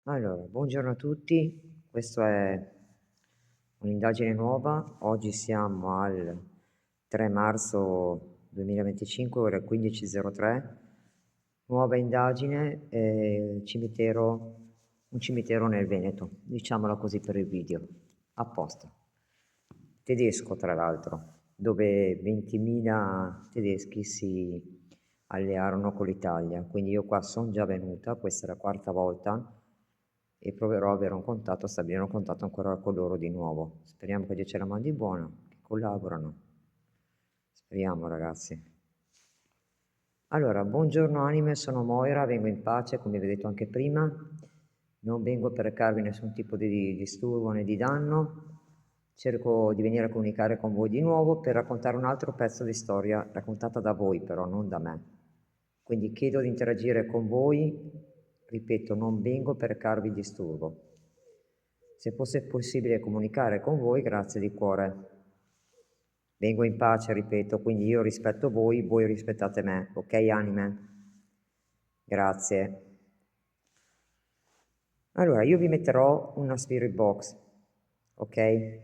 Allora, buongiorno a tutti, questa è un'indagine nuova, oggi siamo al 3 marzo 2025, ore 15.03, nuova indagine, un cimitero nel Veneto, diciamola così per il video, apposta. Tedesco tra l'altro, dove 20.000 tedeschi si allearono con l'Italia, quindi io qua sono già venuta, questa è la quarta volta e proverò a avere un contatto, a stabilire un contatto ancora con loro di nuovo. Speriamo che Dio ce la mandi buona, che collaborano. Speriamo ragazzi. Allora, buongiorno anime, sono Moira, vengo in pace come vi ho detto anche prima, non vengo per recarvi nessun tipo di disturbo né di danno, cerco di venire a comunicare con voi di nuovo per raccontare un altro pezzo di storia raccontata da voi però, non da me. Quindi chiedo di interagire con voi, ripeto, non vengo per recarvi disturbo. Se fosse possibile comunicare con voi, grazie di cuore. Vengo in pace, ripeto, quindi io rispetto voi rispettate me, ok anime? Grazie. Allora, io vi metterò una spirit box, ok?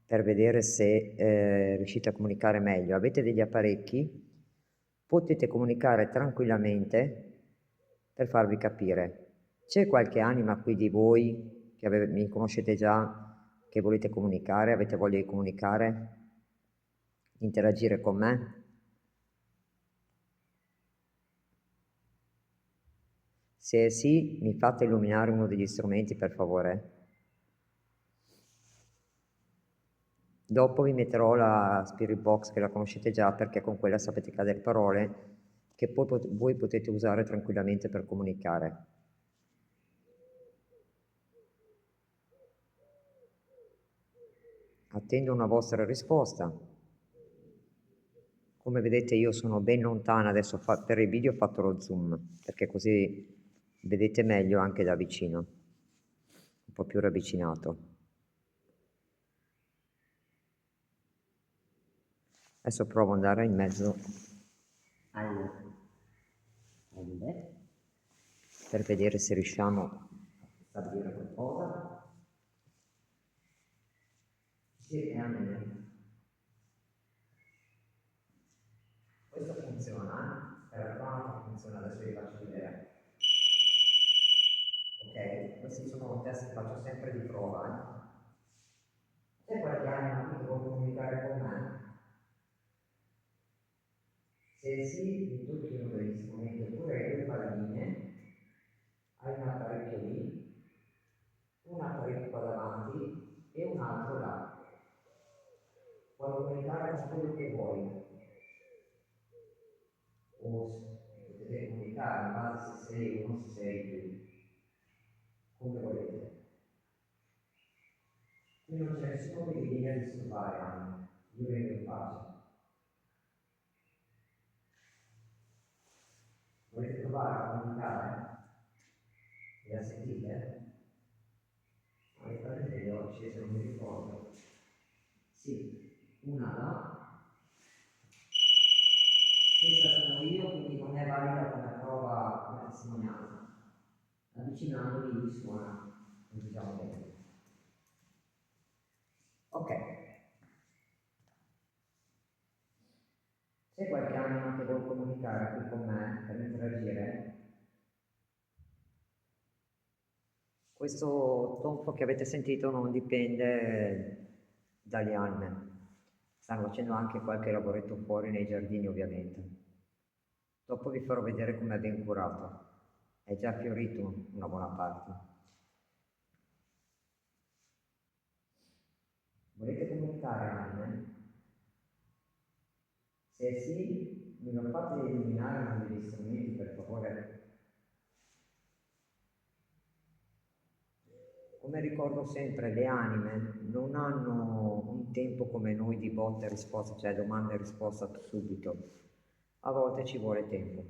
Per vedere se riuscite a comunicare meglio. Avete degli apparecchi, potete comunicare tranquillamente per farvi capire. C'è qualche anima qui di voi che mi conoscete già, che volete comunicare, avete voglia di comunicare, interagire con me? Se sì, mi fate illuminare uno degli strumenti, per favore. Dopo vi metterò la Spirit Box che la conoscete già perché con quella sapete cadere parole che poi voi potete usare tranquillamente per comunicare. Attendo una vostra risposta. Come vedete io sono ben lontana, adesso per il video ho fatto lo zoom perché così vedete meglio anche da vicino, un po' più ravvicinato. Adesso provo ad andare in mezzo alle per vedere se riusciamo a stabilire qualcosa. Sì, è a me. Questo funziona, per la cronaca funziona, adesso vi faccio vedere. Ok, questi sono test che faccio sempre di prova. C'è qualche anima che vuole comunicare con me? Se sì, mi tocchi uno degli strumenti, oppure hai due palline, hai un apparecchio lì, un apparecchio qua davanti e un altro là. Puoi comunicare con quello che vuoi, o potete comunicare in base se sei uno, se sei più, come volete. Qui non c'è nessuno che vi viene a disturbare, anche. Io vengo in pace. Volete provare a comunicare? E la sentite? Avete le occhi, se non mi ricordo. Sì, una là. Questa sono io, quindi non è valida come prova, come testimonianza. Avvicinandomi suona, diciamo bene. Ok. C'è qualche anima che vuole comunicare qui con me per interagire? Questo tonfo che avete sentito non dipende dalle anime. Stanno facendo anche qualche lavoretto fuori nei giardini, ovviamente. Dopo vi farò vedere com'è ben curato. È già fiorito una buona parte. Volete comunicare anime? Se sì, mi lo fate illuminare uno degli strumenti, per favore. Come ricordo sempre, le anime non hanno un tempo come noi di botta e risposta, cioè domanda e risposta subito. A volte ci vuole tempo.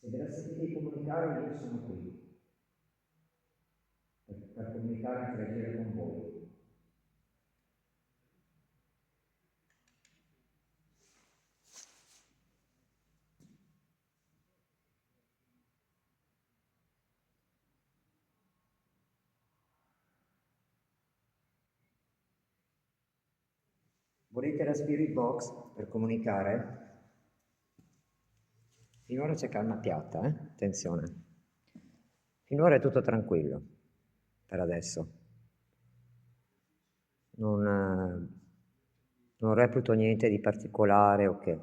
Se ve la sentite di comunicare, io sono qui per comunicare e interagire con voi. Volete la spirit box per comunicare? Finora c'è calma piatta, attenzione. Finora è tutto tranquillo, per adesso. Non reputo niente di particolare, ok.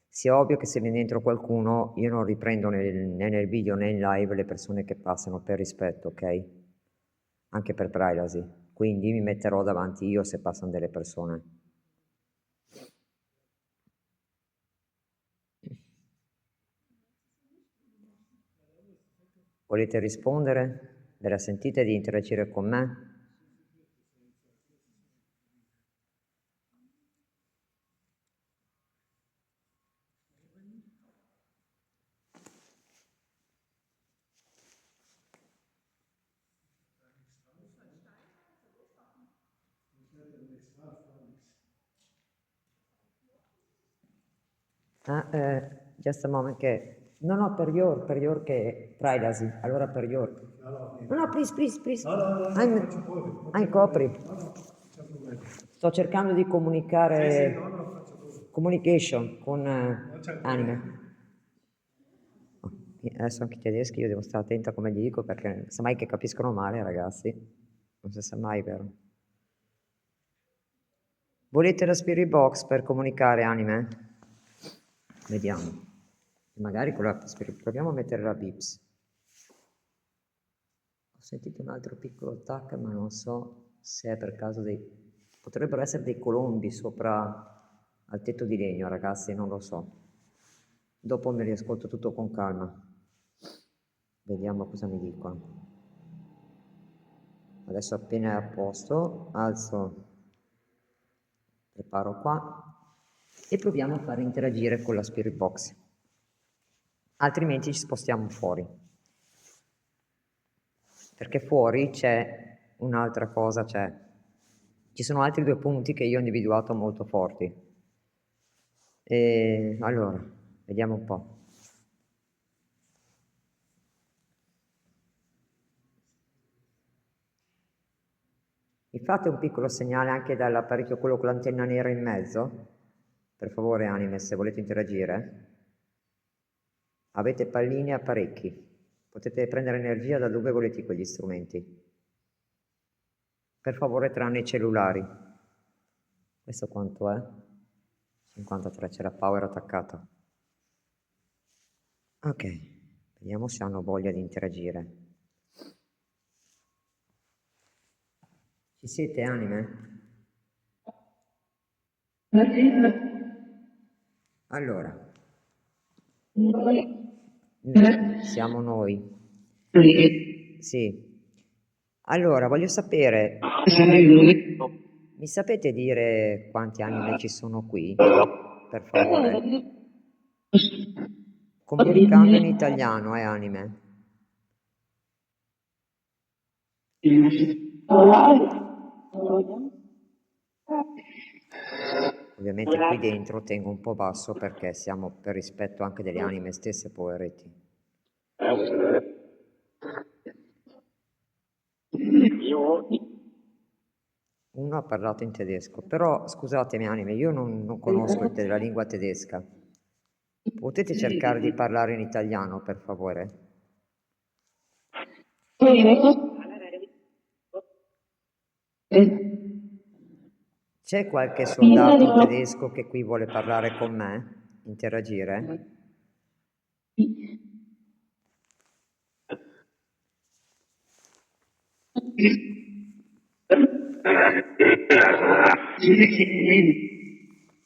Sia ovvio che se viene dentro qualcuno, io non riprendo né nel video né in live le persone che passano per rispetto, ok? Anche per privacy. Quindi mi metterò davanti io se passano delle persone. Volete rispondere? Ve la sentite di interagire con me? Just a moment che... No, per your che privacy, allora per your... No, please. Copri. Sto cercando di comunicare... Communication con Anime. Adesso anche i tedeschi io devo stare attenta come gli dico perché sa mai che capiscono male, ragazzi. Non si sa mai, vero? Volete la spirit box per comunicare, Anime? Vediamo. Magari con la spirit... Proviamo a mettere la Bips. Ho sentito un altro piccolo attack, ma non so se è per caso dei... Potrebbero essere dei colombi sopra al tetto di legno, ragazzi, non lo so. Dopo me li ascolto tutto con calma. Vediamo cosa mi dicono. Adesso appena è a posto, alzo, preparo qua e proviamo a fare interagire con la spirit box. Altrimenti ci spostiamo fuori. Perché fuori c'è un'altra cosa, ci sono altri 2 punti che io ho individuato molto forti. E allora, vediamo un po'. Mi fate un piccolo segnale anche dall'apparecchio, quello con l'antenna nera in mezzo? Per favore, Anime, se volete interagire. Avete palline e apparecchi. Potete prendere energia da dove volete quegli strumenti. Per favore, tranne i cellulari. Questo quanto è? 53, c'è la power attaccata. Ok, vediamo se hanno voglia di interagire. Ci siete, Anime? Allora, siamo noi. Sì. Allora, voglio sapere, mi sapete dire quanti anime ci sono qui? Per favore. Comunicando in italiano, Anime. Ovviamente qui dentro tengo un po' basso perché siamo per rispetto anche delle anime stesse, poveretti. Uno ha parlato in tedesco, però scusatemi anime, io non conosco la lingua tedesca. Potete cercare di parlare in italiano, per favore? C'è qualche soldato tedesco che qui vuole parlare con me? Interagire?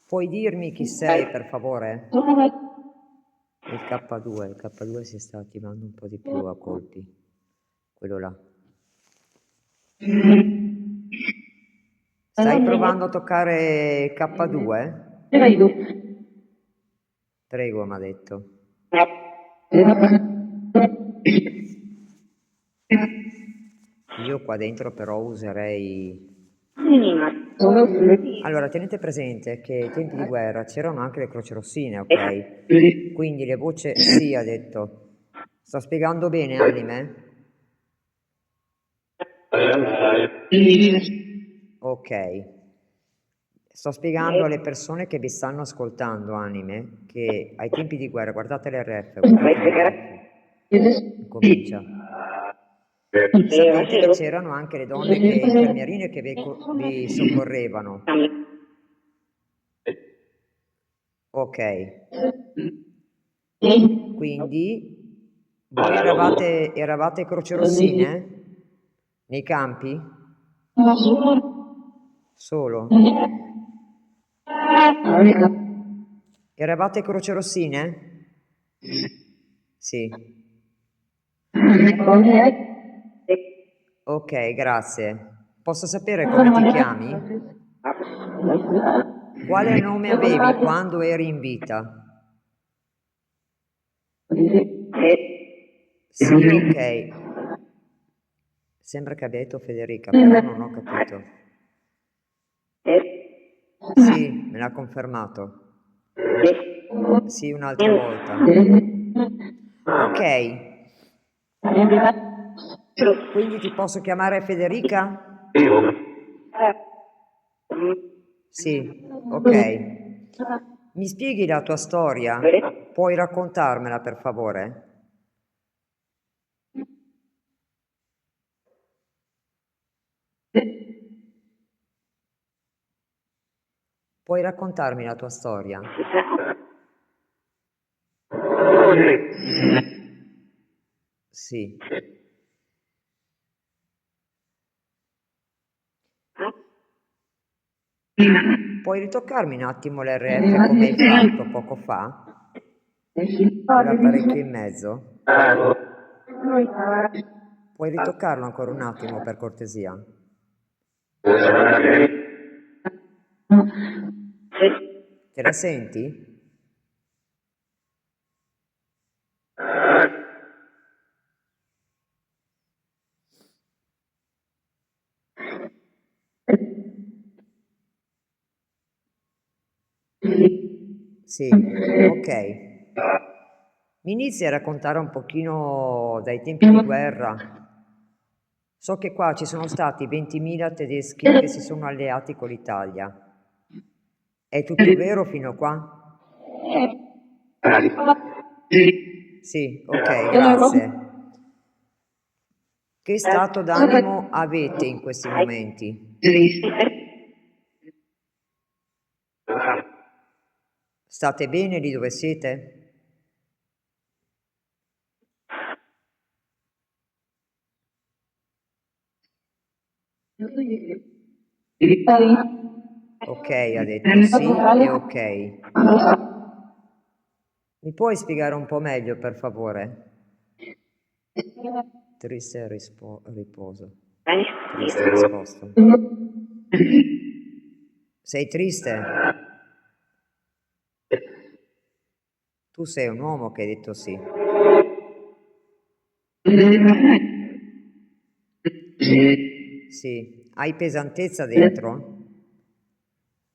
Puoi dirmi chi sei, per favore? Il K2 si sta attivando un po' di più a colpi. Quello là. Stai provando a toccare K2? Prego, mi ha detto. Io qua dentro però userei... Allora, tenete presente che ai tempi di guerra c'erano anche le croci rossine, ok? Quindi le voci... Sì, ha detto. Sto spiegando bene, Anime? Ok. Sto spiegando alle persone che vi stanno ascoltando, anime, che ai tempi di guerra, guardate l'RF, guardate l'RF, comincia. Sapete che c'erano anche le donne infermierine che vi soccorrevano. Ok. Quindi voi eravate crocerossine nei campi? Solo? Eravate crocerossine? Sì. Ok, grazie. Posso sapere come ti chiami? Quale nome avevi quando eri in vita? Sì, ok. Sembra che abbia detto Federica, però non ho capito. Sì, me l'ha confermato. Sì, un'altra volta. Ok. Quindi ti posso chiamare Federica? Sì, ok. Mi spieghi la tua storia? Puoi raccontarmela per favore? Puoi raccontarmi la tua storia? Sì. Puoi ritoccarmi un attimo l'RF come hai fatto poco fa? Quell'apparecchio in mezzo? Puoi ritoccarlo ancora un attimo per cortesia? Te la senti? Sì, ok. Mi inizi a raccontare un pochino dai tempi di guerra. So che qua ci sono stati 20.000 tedeschi che si sono alleati con l'Italia. È tutto vero fino a qua? Sì, ok, grazie. Che stato d'animo avete in questi momenti? State bene lì dove siete? Ok, ha detto sì e ok. Mi puoi spiegare un po' meglio, per favore? Triste riposo. Triste risposto. Sei triste? Tu sei un uomo che hai detto sì. Sì. Hai pesantezza dentro?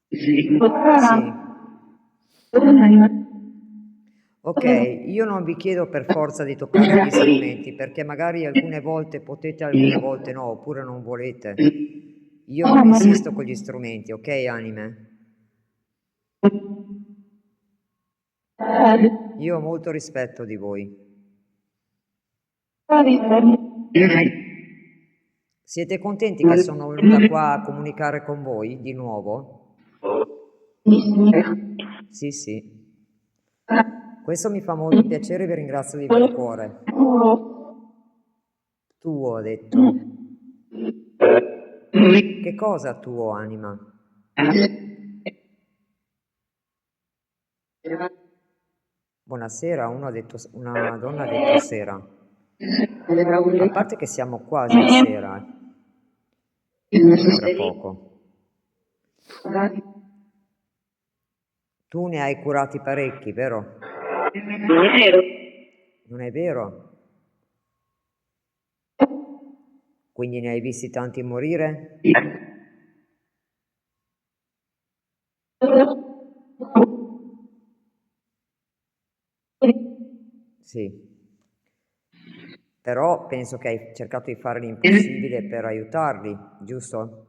Sì. Ok, io non vi chiedo per forza di toccare gli strumenti, perché magari alcune volte potete, alcune volte no, oppure non volete. Io non insisto con gli strumenti, ok, anime? Io ho molto rispetto di voi. Siete contenti che sono venuta qua a comunicare con voi di nuovo? Sì, sì. Questo mi fa molto piacere e vi ringrazio di vero cuore. Tuo, ho detto. Che cosa tuo, anima? Buonasera, una donna ha detto sera. A parte che siamo quasi a sera, tra poco. Tu ne hai curati parecchi, vero? Non è vero? Quindi ne hai visti tanti morire? Sì. Però penso che hai cercato di fare l'impossibile per aiutarli, giusto?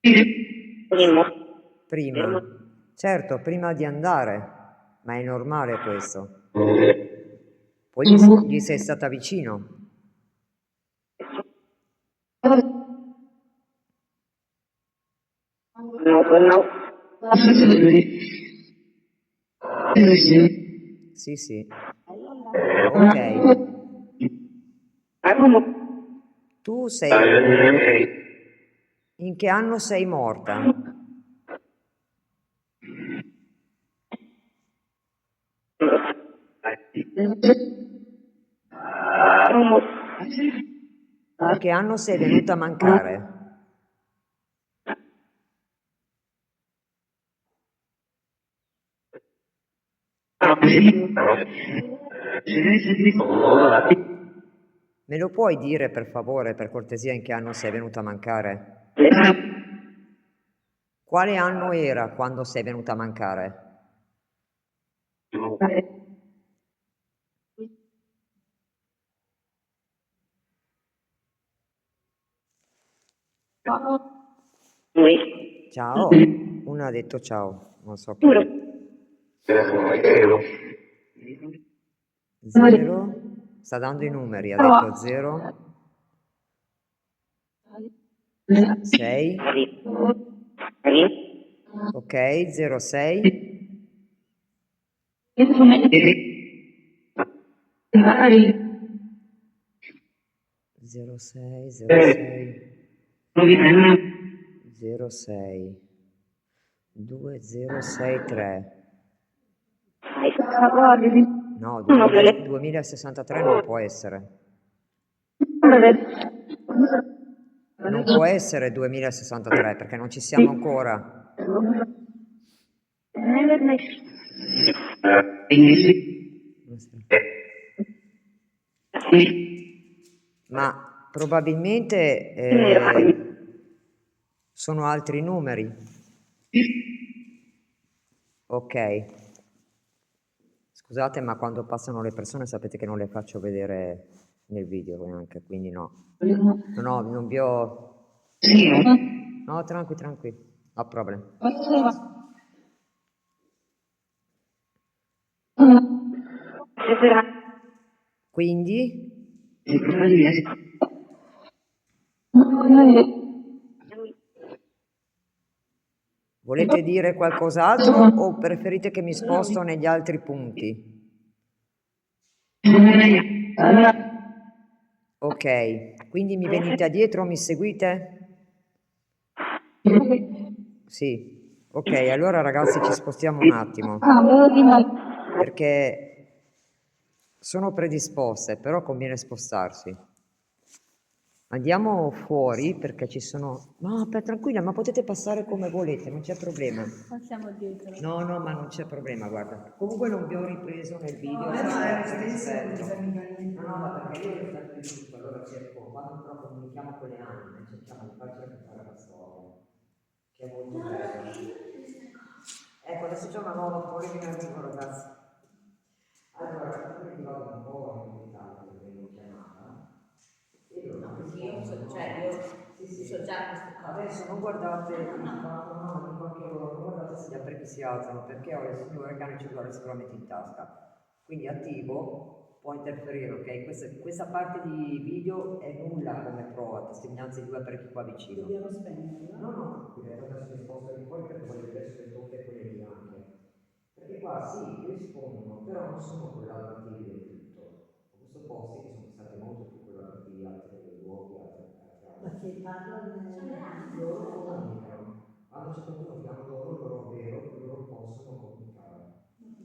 Primo. Prima. Certo, prima di andare, ma è normale questo. Poi gli sei stata vicino. No, no. Sì, sì. Ok. Tu sei... In che anno sei morta? In che anno sei venuta a mancare? Me lo puoi dire per favore, per cortesia, in che anno sei venuta a mancare? Quale anno era quando sei venuta a mancare? Ciao? Uno ha detto ciao, non so chi è. Zero? Sta dando i numeri, ha detto 0, 6, ok, 06, 06, 06, 06, 2063. No, 2063 non può essere. Non può essere 2063 perché non ci siamo ancora. Ma probabilmente sono altri numeri. Ok. Scusate, ma quando passano le persone sapete che non le faccio vedere nel video neanche, quindi no. No, non vi ho... No, tranqui, tranqui. No problem. Quindi, volete dire qualcos'altro o preferite che mi sposto negli altri punti? Ok, quindi mi venite dietro, mi seguite? Sì, ok, allora ragazzi ci spostiamo un attimo, perché sono predisposte, però conviene spostarsi. Andiamo fuori perché ci sono... No, tranquilla, ma potete passare come volete, non c'è problema. Passiamo dietro. No, no, ma non c'è problema, guarda. Comunque non vi ho ripreso nel video. No, rispetto. No, ma perché io rispetto di tutto, allora cerco, quando però comunichiamo con le anime, cerchiamo di farci raccontare la storia, che è molto bella. Ecco, adesso c'è una nuova fuori che ne arrivo, ragazzi. Allora, io vi vado un po' in dettaglio perché vengo chiamata. E loro No, mi perché io so, rispondono, cioè io sì, so già queste cose. adesso non guardate il fatto, no, ma dico anche loro, non guardate se gli altri si alzano, perché ho il signore che hanno il cellulare sicuramente in tasca. Quindi attivo, può interferire, ok? Questa parte di video è nulla come prova, testimonianze di due apparecchi qua vicino. Dobbiamo spegnerla? No, no, tranquillo, adesso mi sposto di fuori perché voglio vedere sulle toffe e quelle lì anche. Perché qua sì, rispondono, però non sono collaborativi del tutto. Ho visto posti che sono stati molto più collaborativi, altri luoghi, altri Ma altri. che parlano? Loro comunicano. Quando c'è qualcuno che hanno loro vero, loro possono comunicare.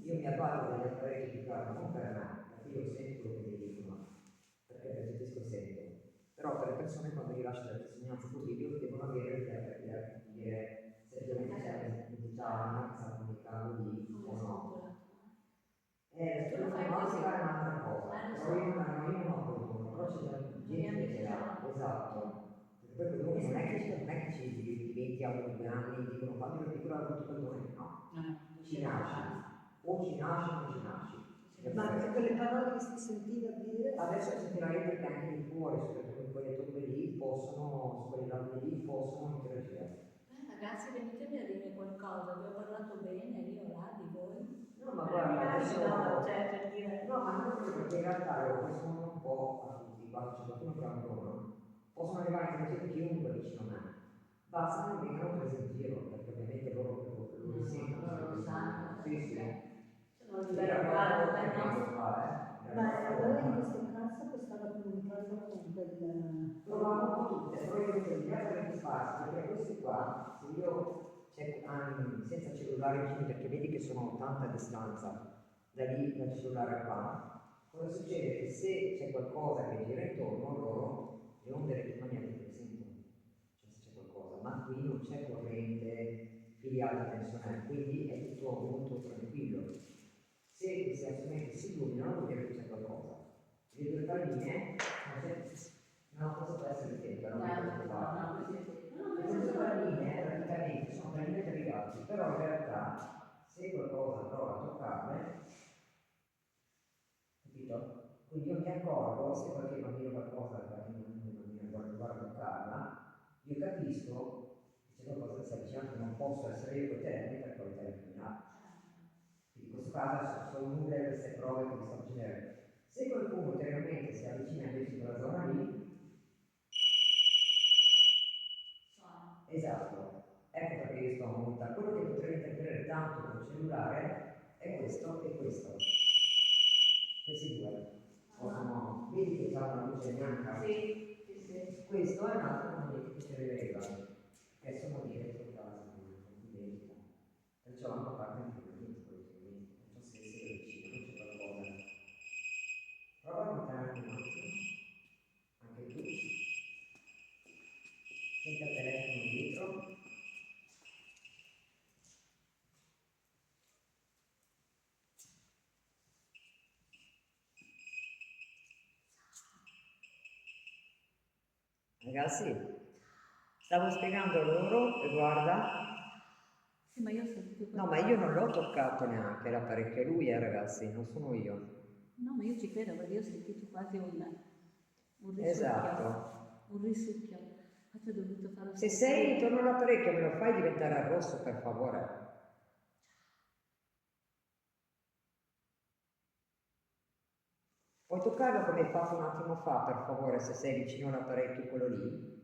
Io mi avvalgo degli apparecchi più che altro, non per me, perché io sento quello che mi dicono, perché percepisco e sento. Però per le persone quando rilascio le testimonianze sul video devono avere il per dire se effettivamente c'è un'entità che sta comunicando lì o no. L'automatica è un'altra cosa, però io non ho quel dono, però c'è già gente che ce l'ha, esatto. Perché poi quel dono non è che ci diventi a 1 o 2 anni, dicono quando ero piccolo ho avuto quel dono, no, ci nasci, o ci nasci o non ci nasci. Ma quelle parole che stai sentendo dire? Adesso le sentirai perché anche lì fuori, su quelle toppe lì, possono, su quelle lampe lì, possono interagire. adesso... no, cioè per dire... No, ma non credo, perché in realtà loro rispondono un po' a tutti, quando c'è qualcuno che ha un dono, possono arrivare anche a chiunque vicino a me. Basta che non vengano presi in giro, perché ovviamente loro sentono. Loro lo sanno. Sì, sì. Sono Sì, livello però alto non per è che noi. lo fa, eh. Ma allora in questo caso quest'ala comunicata con quel... Provavo un po' tutte, probabilmente gli altri spazi, perché questi qua, se io senza cellulare vicino, perché vedi che sono a tanta distanza da lì dal cellulare qua, cosa succede? Che se c'è qualcosa che gira intorno, loro le onde elettromagnetiche le sentono, cioè se c'è qualcosa, ma qui non c'è corrente filiale tensionale, quindi è tutto molto tranquillo. Se questi strumenti si illuminano, vuol dire che c'è qualcosa. Le due palline, no, questo può essere il tempo, non è questo qua. Queste due palline praticamente sono palline per i gatti, però in realtà se qualcosa prova a toccarle, capito? Quindi io mi accorgo se qualche bambino qualcosa, guarda a toccarla, io capisco che c'è qualcosa che si avvicina, che non posso essere io con i telefoni per poi telefonare. Quindi in questo caso sono nulle queste prove che vi sto facendo. Se qualcuno ulteriormente si avvicina invece in quella zona lì, esatto, ecco perché io sto a montare. Quello che potrei interpretare tanto col cellulare è questo e questo. Questi due. Possono, vedi che c'è una luce bianca? Sì, sì, sì. Questo è un altro momento che si rileva, che sono dietro casa, identica. Perciò hanno parte anche quelli, non so se sei vicino, c'è qualcosa. Prova a montare anche un attimo, anche tu. Senti il telefono dietro. Ragazzi, stavo spiegando loro e guarda, Sì, ma io ho sentito no, ma io non l'ho toccato neanche l'apparecchio, è lui, ragazzi, non sono io. No, ma io ci credo perché io ho sentito quasi un risucchio. Esatto. Un risucchio. Infatti ho dovuto fare Se sei intorno all'apparecchio me lo fai diventare al rosso, per favore. Puoi toccarlo come hai fatto un attimo fa, per favore, se sei vicino all'apparecchio, quello lì?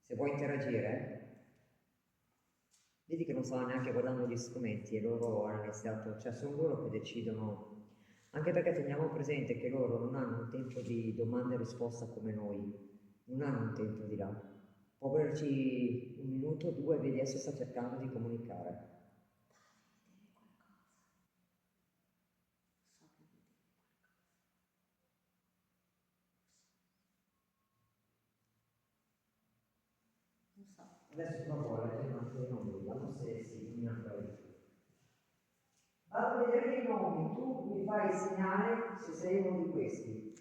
Se vuoi interagire? Vedi che non stanno neanche guardando gli strumenti e loro hanno iniziato, cioè sono loro che decidono, anche perché teniamo presente che loro non hanno un tempo di domanda e risposta come noi, non hanno un tempo di là. Può volerci un minuto o due, vedi, adesso sta cercando di comunicare. Non so. Adesso provo a leggere anche i nomi, vediamo se si illumina ancora di più. Vado a vedere i nomi, tu mi fai il segnale se sei uno di questi.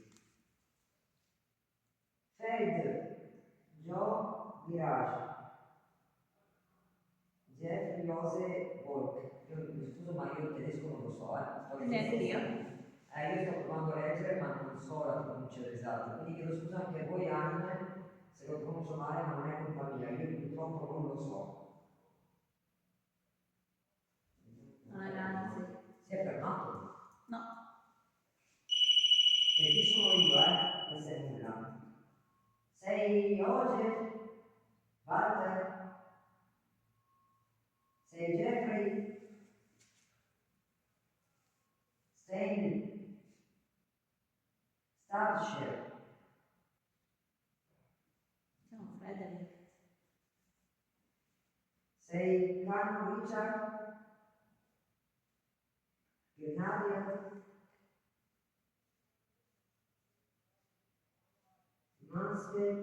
Fed, Joe, Mirage, Jeff, Jose, Volk. Io mi scuso ma io il tedesco non lo so, sto Neanche io. io sto provando a leggere ma non so la pronuncia esatta, quindi chiedo scusa anche a voi anime se lo pronuncio male, ma non è colpa mia, io purtroppo non lo so. Ragazzi. Si è fermato? No. E qui sono io, questo è nulla. Sei Joseph? Walter? Sei Jeffrey? Stanley? Starship? Siamo Frederick. Sei Carlo Richard? Grenadier? Mansfield?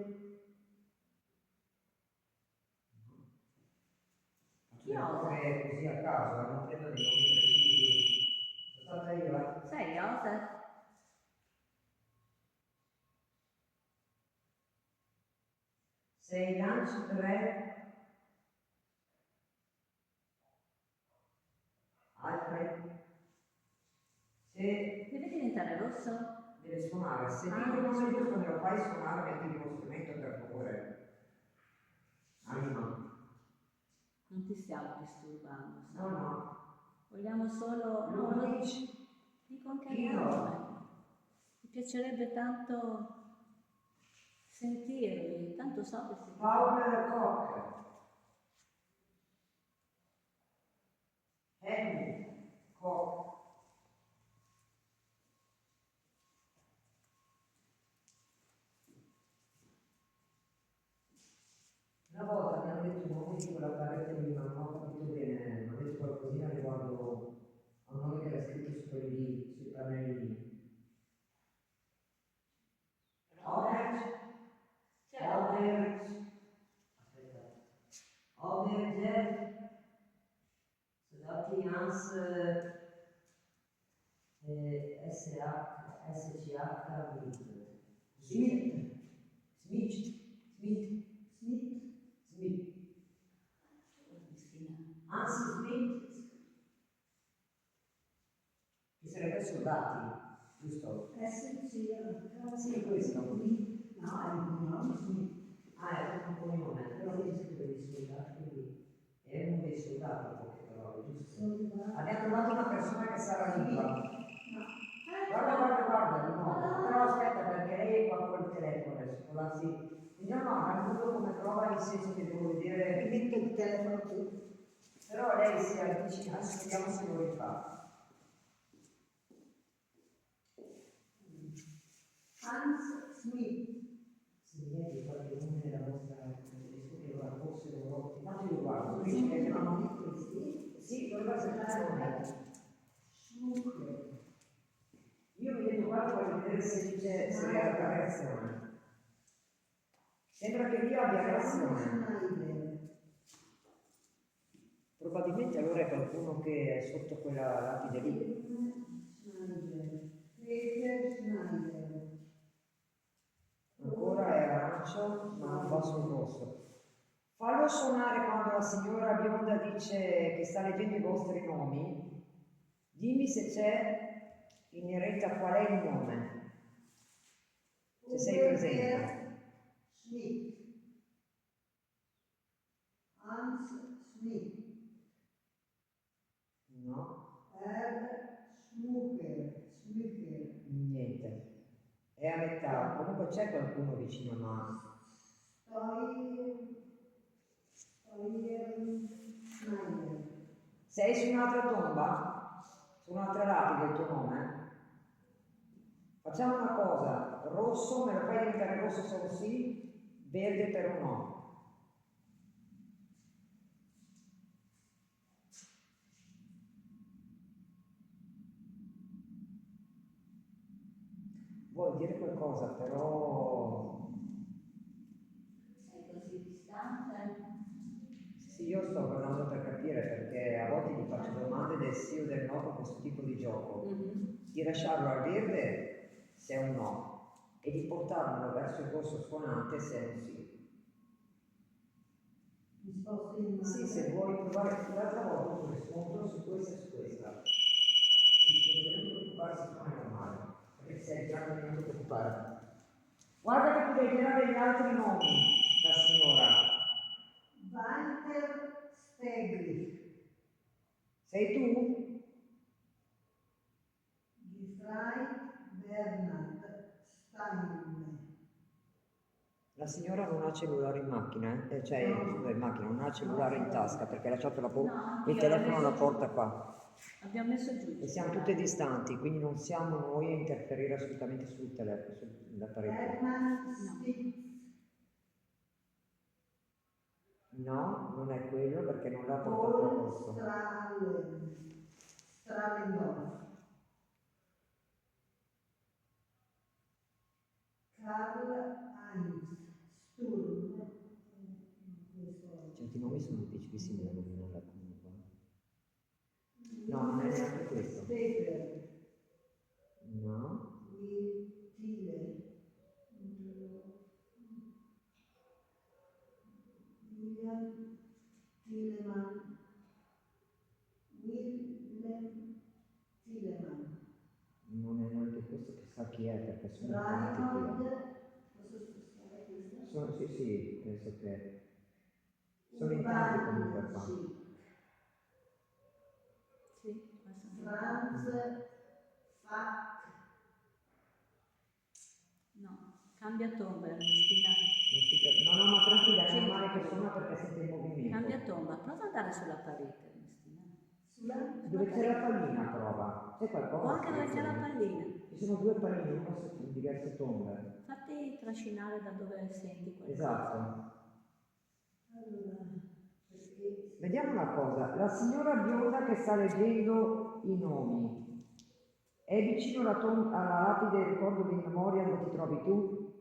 Chi osa? Così a caso, non credo dei nomi precisi. Sono stata io, Sei Joseph? Sei Lance 3? Alfred? Se Deve diventare rosso? deve suonare, se dico il nome giusto me lo fai suonare, metti uno strumento per favore. Anima. Non ti stiamo disturbando, No, sai? no. Vogliamo solo... No, Ludovic, Dico anche Chi a no? me. Mi piacerebbe tanto sentirli, tanto so che siete... Paolo Koch, Helmut Koch. Una volta mi hanno detto un nome di quella parete lì, ma non ho capito bene, mi hanno detto qualcosina riguardo a un nome che era scritto su quelli lì, sui pannelli lì. Albert, Albert, aspetta, Albert, zodat hij Hans SCH Smith, Smith, Smith, Smith, Smith, Hans Smith, che sarebbe soldati, giusto? Sì, questo. No, è un cognome Smith. Ah, è un cognome, però vedi scritto dei soldati, quindi è uno dei soldati, in poche parole, giusto? Abbiamo trovato una persona che sa la lingua. Guarda, di nuovo. Però aspetta, perché lei è qua col telefono adesso, può darsi... No, racconto come prova, nel senso che devo vedere... Mi metto il telefono qui. Però lei si avvicina, adesso vediamo se lo rifà. Hans Smith. Se mi viene di qualche nome della vostra tedesco che ora forse loro... Intanto io guardo, così che Sono questi? sì, doveva essere Schmucke. io mi vedo qua per vedere se dice se è la reazione. Sembra che io abbia reazione. Schneider. Probabilmente allora è qualcuno che è sotto quella lapide lì. Schneider. Peter Schneider. Ancora è arancio, ma non va sul rosso. Fallo suonare quando la signora bionda dice che sta leggendo i vostri nomi. Dimmi se c'è inerente a qual è il nome. Se sei presente. Schmidt. Hans Schmidt. No, Schmucker. Schmucker. niente. È a metà. Comunque c'è qualcuno vicino a Mars. Schneider. Sei su un'altra tomba? Su un'altra lapide il tuo nome? Facciamo una cosa, rosso me lo fai diventare rosso se un sì, verde per un no. Vuol dire qualcosa, però... Sei così distante? Sì, io sto guardando per capire perché a volte gli faccio domande del sì o del no con questo tipo di gioco. Di lasciarlo al verde se è un no e di portarlo verso il rosso suonante se è un sì. Risposta in mano. Sì, se vuoi provare l'altra volta un riscontro su questa e su questa. Sì, non preoccupare, siccome è normale, perché sei già non ti preoccupare. Guarda che tu devi tirare gli altri nomi, la signora. Walter Steglich. Sei tu? Gefreit Bernhard Stein. La signora non ha cellulare in macchina, cioè scusa, in macchina, non ha cellulare in tasca perché ha lasciato il telefono alla porta qua. Abbiamo messo giù. E siamo tutte distanti, quindi non siamo noi a interferire assolutamente sul telefono, sull'apparecchio. Hermann Spitz. No, non è quello perché non l'ha portato a Paul posto. Stralendorf. Karl Heinz Sturm. Certi nomi sono difficilissimi da nominare comunque. No, non è neanche questo. Steger. No. Tiller. William Tillemann. Willem Tillemann. Non è neanche questo, chissà chi è perché sono tanti Reinhold. qui. Posso spostare questa? Sì, penso che sono in tanti comunque qua. Sì, questo è Franz No, cambia tomba Ernestina. No, ma tranquilla, è normale che suona perché siete in movimento. Cambia tomba, prova ad andare sulla parete Ernestina. Dove c'è la pallina prova? C'è qualcosa? Guarda dove c'è la pallina. Ci sono due palline, una su diverse tombe. Fatti trascinare da dove senti qualcosa. Esatto. Vediamo una cosa, la signora bionda che sta leggendo i nomi, è vicino alla lapide ricordo di memoria dove ti trovi tu?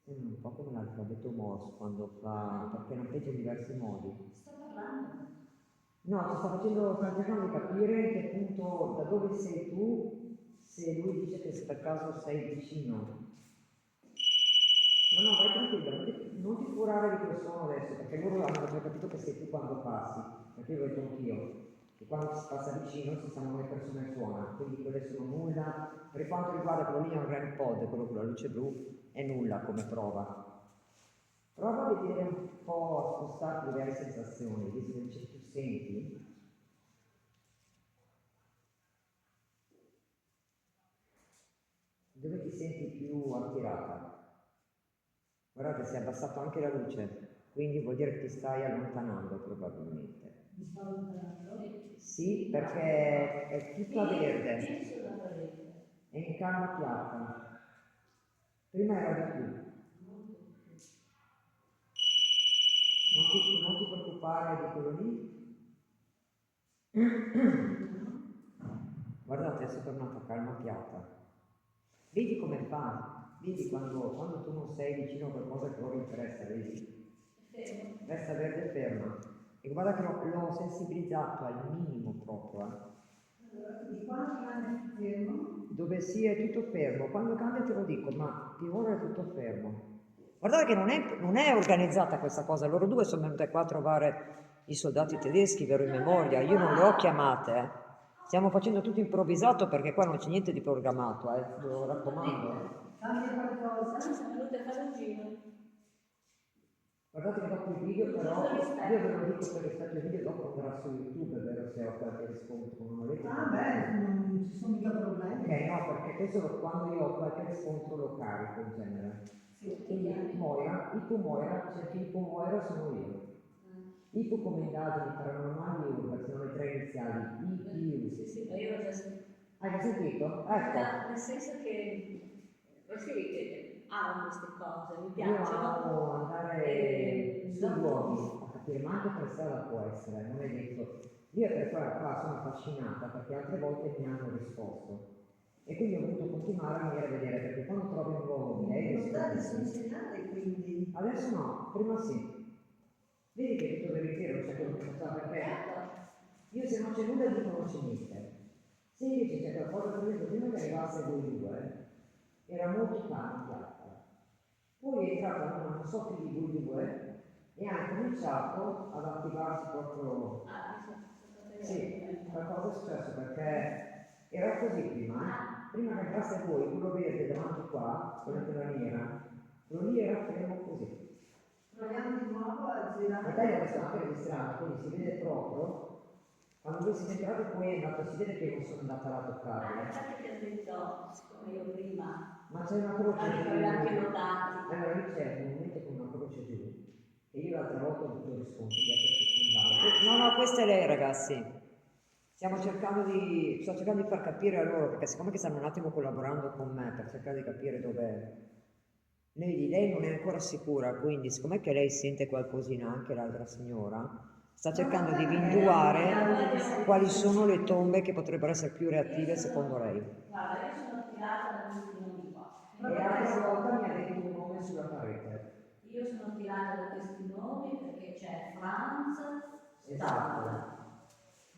Sembra un po' come l'alfabeto Morse quando fa, perché non legge in diversi modi. Sta parlando? No, sta cercando di capire in che punto, da dove sei tu, se lui dice che per caso sei vicino. No, vai tranquilla, non ti curare di quel suono adesso, perché loro hanno già capito che sei tu quando passi, perché io l'ho detto anch'io, che quando si passa vicino si sanno le persone suona, quindi quelle sono nulla. Per quanto riguarda quello lì è un REM pod, quello con la luce blu, è nulla come prova. Prova a vedere un po', a spostarti dove hai sensazioni, visto che dice tu senti. Dove ti senti più attirata? Guardate, si è abbassato anche la luce, quindi vuol dire che ti stai allontanando probabilmente. Mi sta allontanando? Sì, perché è tutta verde, Vieni sulla parete. è in calma piatta. Prima era di più. Non ti preoccupare di quello lì. Guardate, adesso è tornata calma piatta. Vedi come fa? Vedi quando tu non sei vicino a qualcosa che loro interessa, vedi? Resta verde e ferma. E guarda che l'ho sensibilizzato al minimo proprio. Allora, di quanti anni fermo? Dove sì è tutto fermo. Quando cambia te lo dico, ma di ora è tutto fermo. Guardate che non è organizzata questa cosa. Loro due sono venute qua a trovare i soldati tedeschi, vero in memoria. Io non le ho chiamate. Stiamo facendo tutto improvvisato perché qua non c'è niente di programmato, ve lo raccomando. Cambia qualcosa? Siamo venuti a fare un giro. Guardate che dopo il video però, io ve lo dico per rispetto ai video, dopo andrà su YouTube, è vero se ho qualche riscontro, non avete? Ah beh, non ci sono mica problemi. Ok, no, perché questo quando io ho qualche riscontro lo carico in genere. Sì. Quindi Moira, Ipo Moira, c'è che Ipo Moira sono io. Ipo come indagini paranormali urba, sono le tre iniziali, IPU. Sì, ma io l'ho già sentito. Hai già sentito? Ecco. Nel senso che amo queste cose, mi Io piacciono. amo andare sui luoghi a capire, ma anche per strada può essere, non è detto. Io per qua sono affascinata perché altre volte mi hanno risposto e quindi ho voluto continuare a venire a vedere perché quando trovi un luogo che hai Non state sul risposto. segnale quindi. Adesso no, prima sì. Vedi che tutto veritiero c'è quello che fa perché io se non c'è nulla dico non c'è niente. Se invece c'è qualcosa, per esempio, prima che arrivasse voi due, era molto calmo piatta. Poi è entrata una non so che di voi due e hanno cominciato ad attivarsi proprio. Sì, qualcosa è successo perché era così prima. Prima che entrasse voi, quello verde davanti qua, quello che era nera, quello lì era fermo così. Proviamo di nuovo a girare. Magari adesso anche registrato, quindi si vede proprio. Quando voi siete entrati poi è andato, si vede che non sono andata là a toccarlo. Infatti ti ho detto, siccome io prima, Ma c'è una croce magari giù. avevi anche notati. Allora io c'è un momento con una croce giù e io l'altra volta ho avuto riscontri perché andavo. No, questa è lei ragazzi. Sto cercando di far capire a loro, perché siccome che stanno un attimo collaborando con me per cercare di capire dove. Lei non è ancora sicura, quindi siccome che lei sente qualcosina, anche l'altra signora, sta cercando di individuare quali sono le tombe che potrebbero essere più reattive secondo lei. Guarda, io sono attirata da questi nomi qua. E l'altra volta mi ha detto un nome sulla parete. Io sono attirata da questi nomi perché c'è Franz Esatto.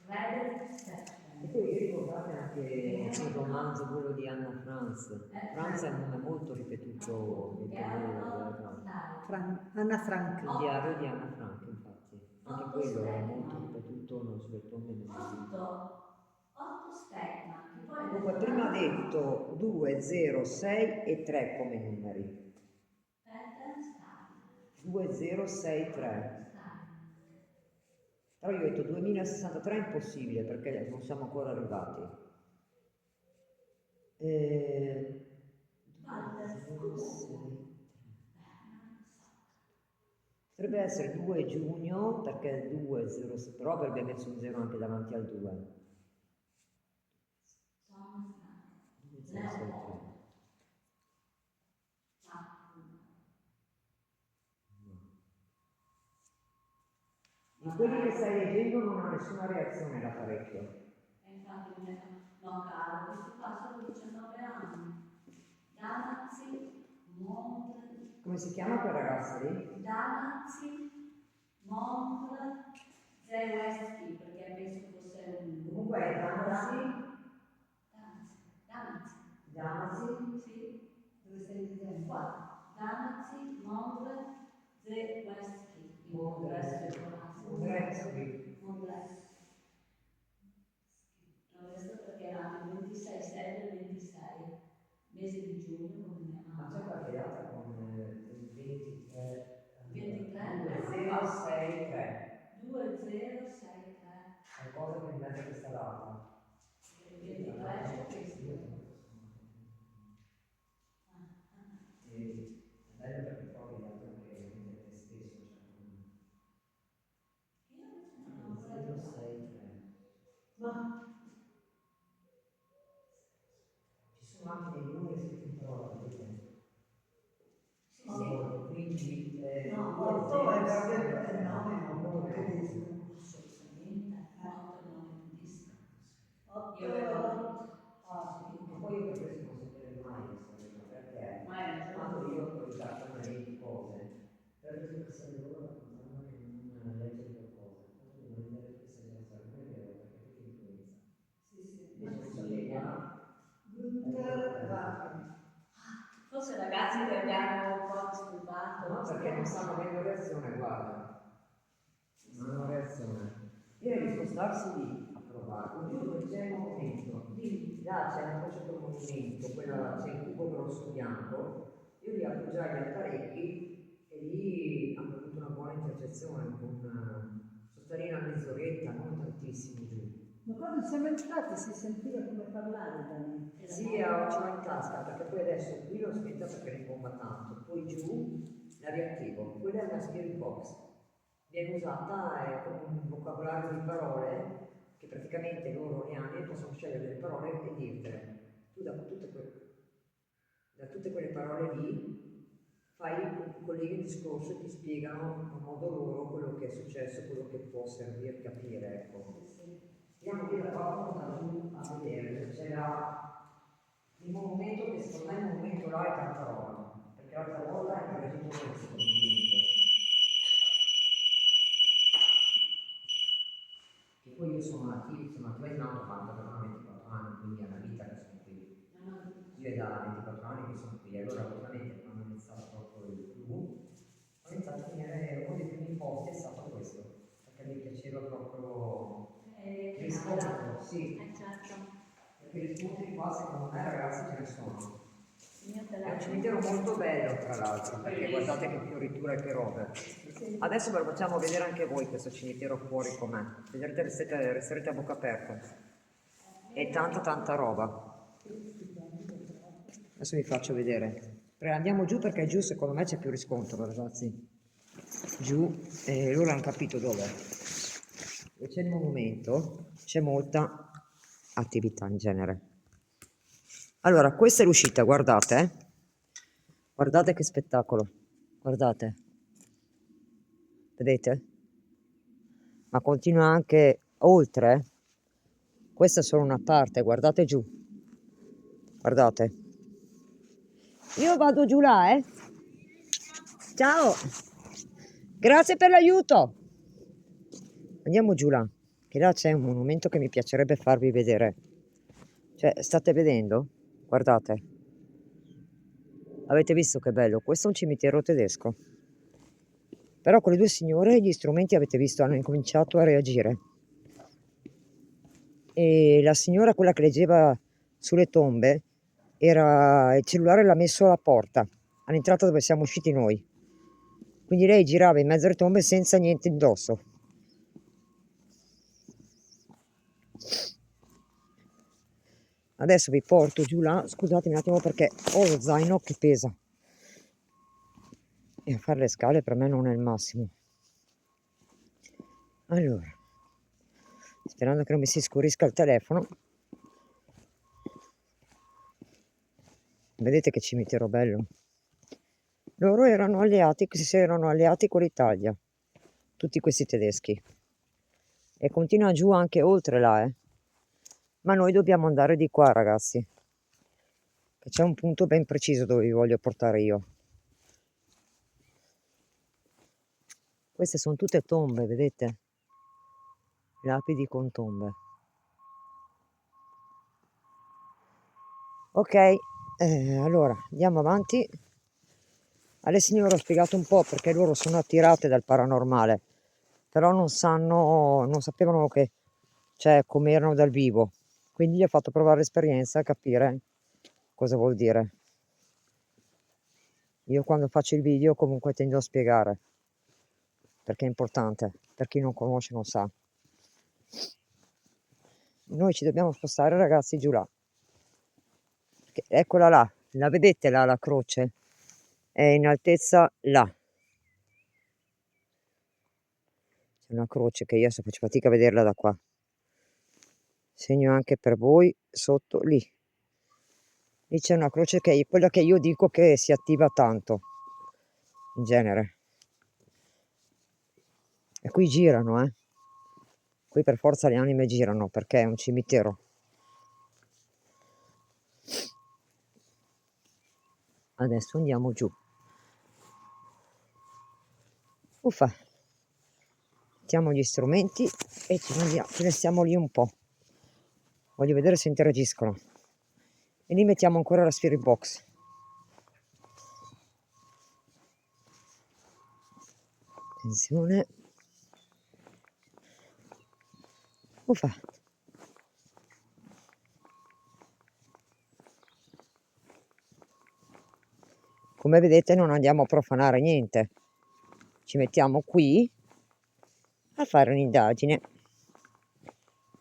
Frederick Stephen. E poi vi ricordate anche il romanzo, quello di Anna Franz. Franz è un nome molto ripetuto nei Anna Frank. Il diario di Anna Frank, infatti. Anche quello è molto ripetuto sulle tombe del Otto Stegman, che poi Comunque prima ha detto 2, 0, 6 e 3 come numeri. 2, 0, 6, 3. Però io ho detto 2063 è impossibile perché non siamo ancora arrivati. Eh, Guarda, 2, scusa. 6. Potrebbe essere 2 giugno perché 2, 0, però avrebbe messo un 0 anche davanti al 2. 2, 0, 6, 3. Ma quelli che stai leggendo non ha nessuna reazione l'apparecchio. E infatti no caro, questi qua sono 19 anni. Danazzi, Montre, Come si chiama quel ragazzo lì? Danazzi, Montre, Zé Westby, perché penso fosse un... Comunque è Danazzi. Danazzi. Danazzi. Sì. Dove stai leggendo? Qua. Danazzi, Montre, Zé Westby. Mondreschi. Mondreschi. L'ho visto perché era il 26, 6 del 26, mese di giugno, come mia Ma c'è mamma. qualche data con il 23? 23? 2063. 2063. Qualcosa che mi mette questa data. Il 23 c'è questo. E è bello perché poi anche te stesso, Io non ho ancora 063. Ma Ci sono anche dei numeri scritti in parola, vedete? Sì, sì. Quindi no, 8 è proprio 9, è un po' tedesco. Assolutamente. 8 non è tantissimo. 8 Io avevo... Ah, sì. ma poi io per questo non sapevo mai questa cosa, perché Ma hai ragione. quando io ho autorizzato una di cose, per questo che se loro raccontavano che non leggere qualcosa, poi tu non leggere questa cosa, non è vero, perché ti influenza. Sì, sì. Invece non sapeva. Gunther Wagner. Forse ragazzi li abbiamo un po' disturbato. No, perché non stanno avendo reazione, guarda. Non hanno reazione. Direi di spostarsi lì a provare. Giù dove c'è il movimento. Lì, là c'è un certo movimento, quella c'è il cubo grosso bianco. Io lì appoggiai gli apparecchi e lì hanno avuto una buona intercezione con sottarina a mezz'oretta, non tantissimo giù. Ma quando siamo entrati si sentiva come parlare da me. Sì, ce l'ho in tasca perché poi adesso qui l'ho spenta perché rimbomba tanto, poi giù la riattivo. Quella è una spirit box, viene usata come un vocabolario di parole che praticamente loro ne hanno e possono scegliere delle parole e dirtele. Tu da tutte quelle parole lì colleghi il discorso e ti spiegano a modo loro quello che è successo, quello che può servire a capire, ecco. Stiamo qui da qua giù a vedere, il movimento che secondo me il movimento là è tanta roba, perché l'altra volta è reagito questo movimento. Che poi io sono nativo in automatico da 24 anni, quindi è una vita che sono qui. Io è da 24 anni che sono qui, allora ovviamente quando ho iniziato proprio il blu, ho iniziato a venire, uno dei primi posti è stato questo, perché mi piaceva proprio riscontro, sì. Certo. Perché gli spunti qua secondo me ragazzi ce ne sono. Il mio È un telefono. cimitero molto bello tra l'altro, perché guardate che fioritura e che robe. Adesso ve lo facciamo vedere anche voi questo cimitero fuori com'è. Vedrete, resterete a bocca aperta. È tanta roba. Adesso vi faccio vedere. Andiamo giù perché giù secondo me c'è più riscontro ragazzi. Giù, loro hanno capito dove. Dove c'è il monumento, c'è molta attività in genere. Allora, questa è l'uscita, guardate. Guardate che spettacolo. Guardate. Vedete? Ma continua anche oltre. Questa è solo una parte, guardate giù. Guardate. Io vado giù là, eh. Ciao. Grazie per l'aiuto. Andiamo giù là, che là c'è un monumento che mi piacerebbe farvi vedere. Cioè, state vedendo? Guardate. Avete visto che bello? Questo è un cimitero tedesco. Però quelle due signore, gli strumenti, avete visto, hanno incominciato a reagire. E la signora, quella che leggeva sulle tombe, il cellulare l'ha messo alla porta, all'entrata dove siamo usciti noi. Quindi lei girava in mezzo alle tombe senza niente indosso. Adesso vi porto giù là, scusatemi un attimo perché ho lo zaino che pesa e a fare le scale per me non è il massimo. Allora, sperando che non mi si scurisca il telefono. Vedete che cimitero bello? Loro si erano alleati con l'Italia, tutti questi tedeschi. E continua giù anche oltre là, eh. Ma noi dobbiamo andare di qua, ragazzi. Che c'è un punto ben preciso dove vi voglio portare io. Queste sono tutte tombe, vedete? Lapidi con tombe. Ok, allora andiamo avanti. Alle signore ho spiegato un po' perché loro sono attirate dal paranormale, però non sapevano che, cioè, come erano dal vivo. Quindi gli ho fatto provare l'esperienza a capire cosa vuol dire. Io quando faccio il video comunque tendo a spiegare, perché è importante, per chi non conosce non sa. Noi ci dobbiamo spostare, ragazzi, giù là. Eccola là, la vedete là la croce? È in altezza là. C'è una croce che io faccio fatica a vederla da qua. Segno anche per voi sotto lì. Lì c'è una croce che è quella che io dico che si attiva tanto, in genere. E qui girano, eh. Qui per forza le anime girano perché è un cimitero. Adesso andiamo giù. Uffa. Mettiamo gli strumenti e ci restiamo lì un po'. Voglio vedere se interagiscono. E lì mettiamo ancora la spirit box. Attenzione. Uffa. Come vedete non andiamo a profanare niente. Ci mettiamo qui a fare un'indagine.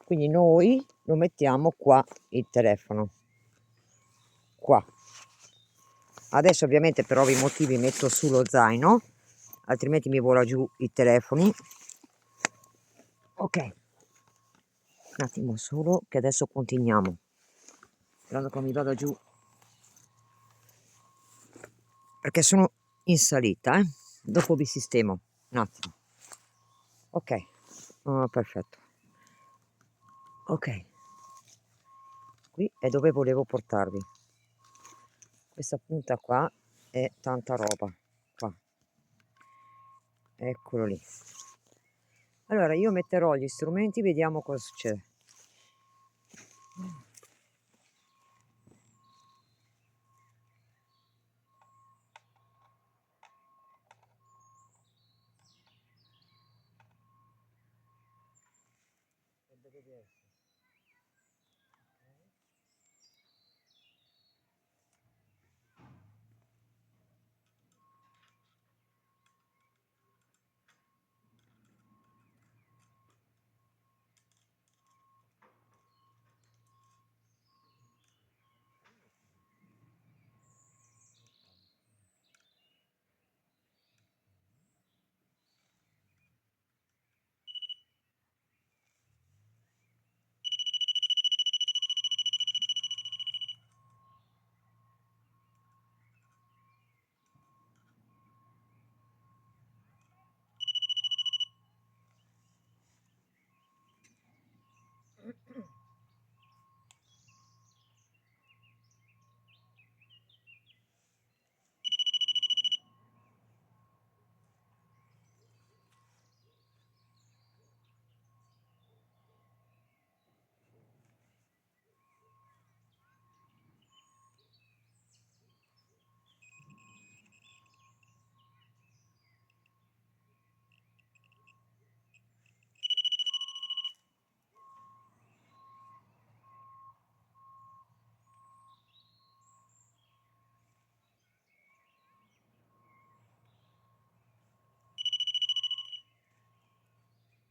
Quindi noi lo mettiamo qua il telefono. Qua. Adesso ovviamente per ovvi motivi metto sullo zaino, altrimenti mi vola giù i telefoni. Ok. Un attimo solo che adesso continuiamo. Sperando che non mi vada giù. Perché sono in salita, Dopo vi sistemo. Un attimo. Ok. Oh, perfetto. Ok. Qui è dove volevo portarvi. Questa punta qua è tanta roba. Qua. Eccolo lì. Allora io metterò gli strumenti, vediamo cosa succede.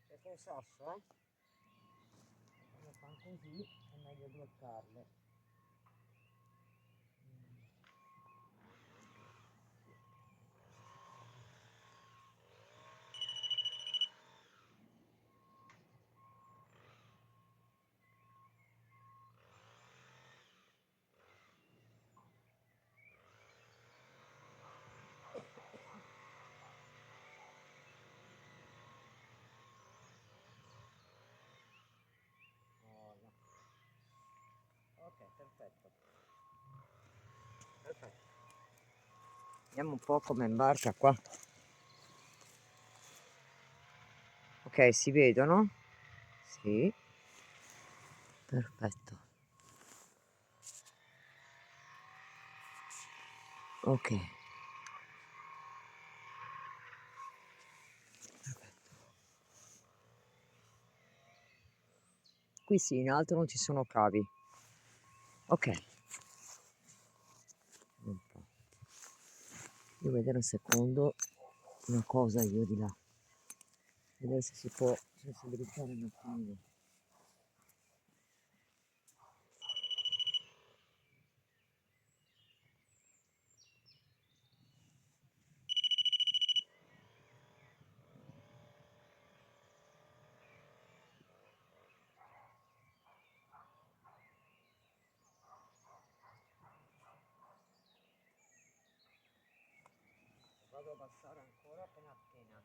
È con sasso, come fanno così, è meglio bloccarle. Voilà. Ok, perfetto. Perfetto. Vediamo un po' come imbarca qua. Ok, si vedono? Sì. Perfetto. Ok. Perfetto. Qui sì, in alto non ci sono cavi. Ok. Un po'. Devo vedere un secondo una cosa io di là. Vedere se si può sensibilizzare un attimino. Vado a abbassare ancora appena appena.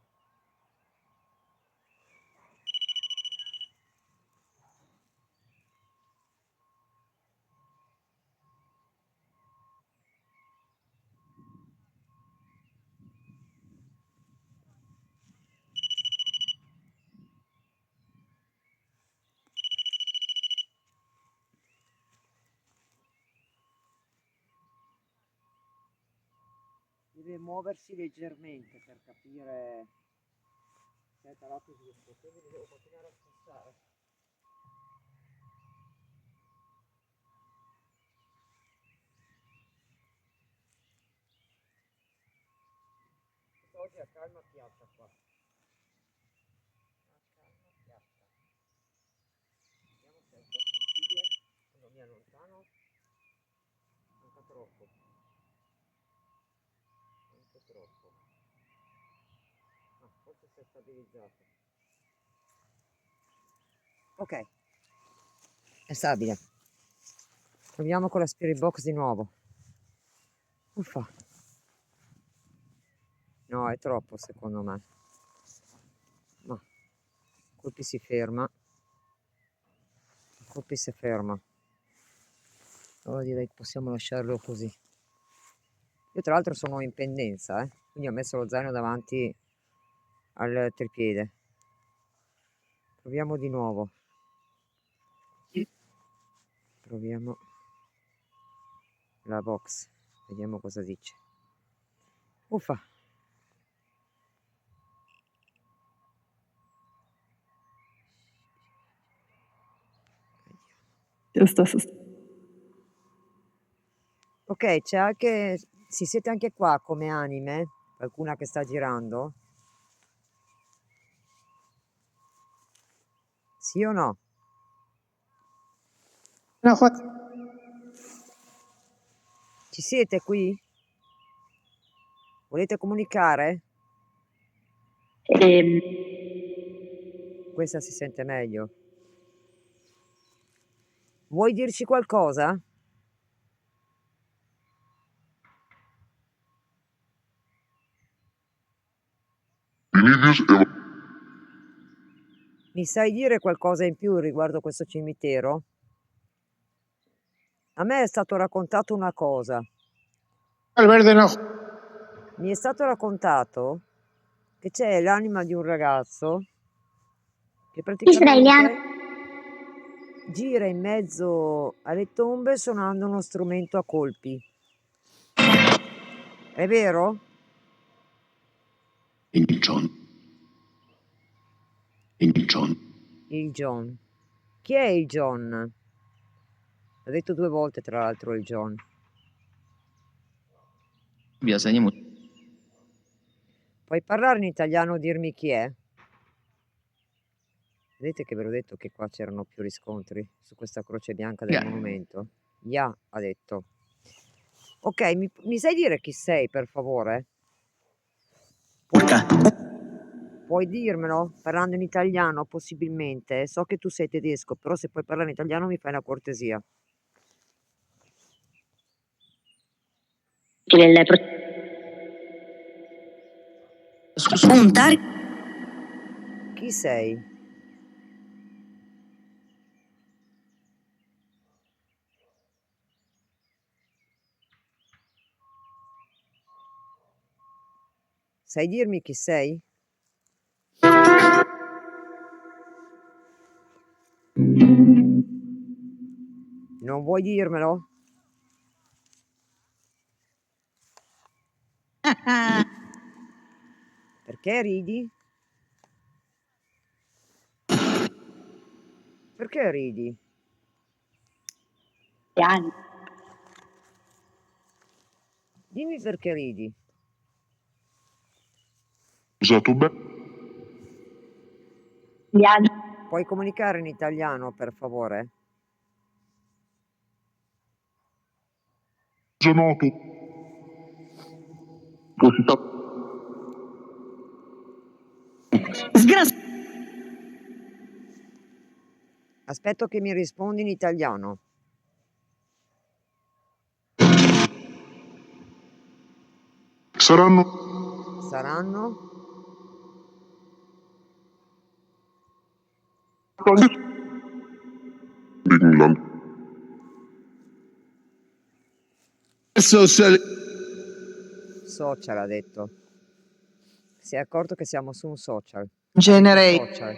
Deve muoversi leggermente per capire se è calato giusto, quindi devo continuare a spostare. Oggi a calma piatta qua. A calma piatta. Vediamo se è un po' sensibile. Quando mi allontano. Manca troppo. Manca troppo. Ah, forse si è stabilizzato. Ok, è stabile. Proviamo con la Spirit Box di nuovo. Uffa. No, è troppo secondo me. Ma colpi si ferma. Colpi si ferma. Allora direi che possiamo lasciarlo così. Io tra l'altro sono in pendenza, quindi ho messo lo zaino davanti al tripiede. Proviamo di nuovo. Proviamo la box. Vediamo cosa dice. Uffa. Ok, c'è anche. Si siete anche qua come anime? Qualcuna che sta girando? Sì o no? No, Ci siete qui? Volete comunicare? ehm, Questa si sente meglio. Vuoi dirci qualcosa? Mi sai dire qualcosa in più riguardo questo cimitero? A me è stato raccontato una cosa. al verde no. Mi è stato raccontato che c'è l'anima di un ragazzo che Israeliano. praticamente gira in mezzo alle tombe suonando uno strumento a colpi. È vero? Il John. Il John. Chi è il John? L'ha detto 2 volte tra l'altro il John. Biasanya Puoi parlare in italiano o dirmi chi è? Vedete che ve l'ho detto che qua c'erano più riscontri su questa croce bianca del monumento? Ya, ha detto. Ok, mi sai dire chi sei, per favore? Puoi dirmelo? Parlando in italiano, possibilmente. So che tu sei tedesco, però se puoi parlare in italiano mi fai una cortesia. Chi sei? Sai dirmi chi sei? Non vuoi dirmelo? Perché ridi? Perché ridi? Dimmi perché ridi. Usato bene. Puoi comunicare in italiano, per favore? Noto. Così Aspetto che mi rispondi in italiano. saranno Saranno? England. Social, ha detto. Si è accorto che siamo su un social. Genere. Social.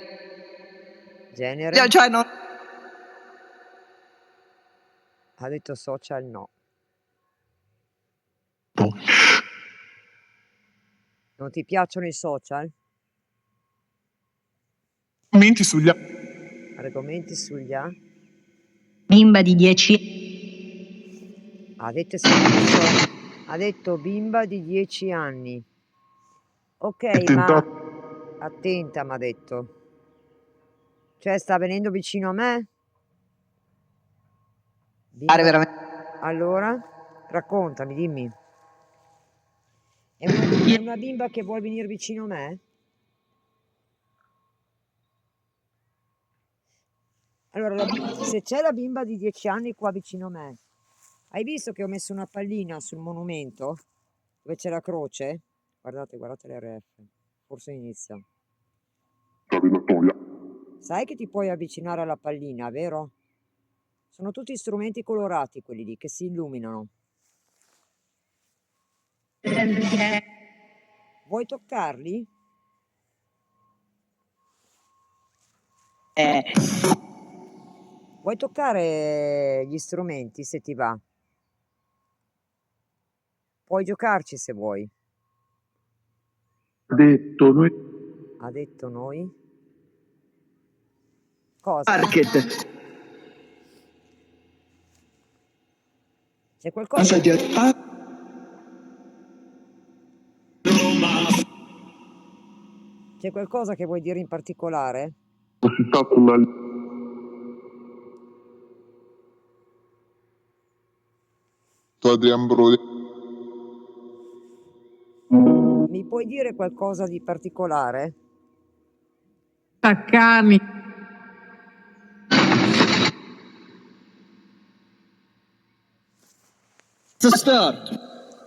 Genere? Cioè, no. Ha detto social no. Non ti piacciono i social? Argomenti sugli Argomenti sugli A? Bimba di 10 Ha detto, ha detto bimba di 10 anni. Ok, ma attenta, mi ha detto. Cioè, sta venendo vicino a me? Bimba... Veramente. Allora, raccontami, dimmi. È una bimba che vuol venire vicino a me? Allora, se c'è la bimba di 10 anni qua vicino a me, hai visto che ho messo una pallina sul monumento dove c'è la croce? Guardate, guardate l'RF. Forse inizia. Sai che ti puoi avvicinare alla pallina, vero? Sono tutti strumenti colorati quelli lì che si illuminano. Vuoi toccarli? Vuoi toccare gli strumenti se ti va? Puoi giocarci se vuoi. Ha detto noi. Ha detto noi? Cosa? Market. C'è qualcosa? C'è qualcosa che vuoi dire in particolare? Così stato una Adrian Brody. Mi puoi dire qualcosa di particolare? Taccami.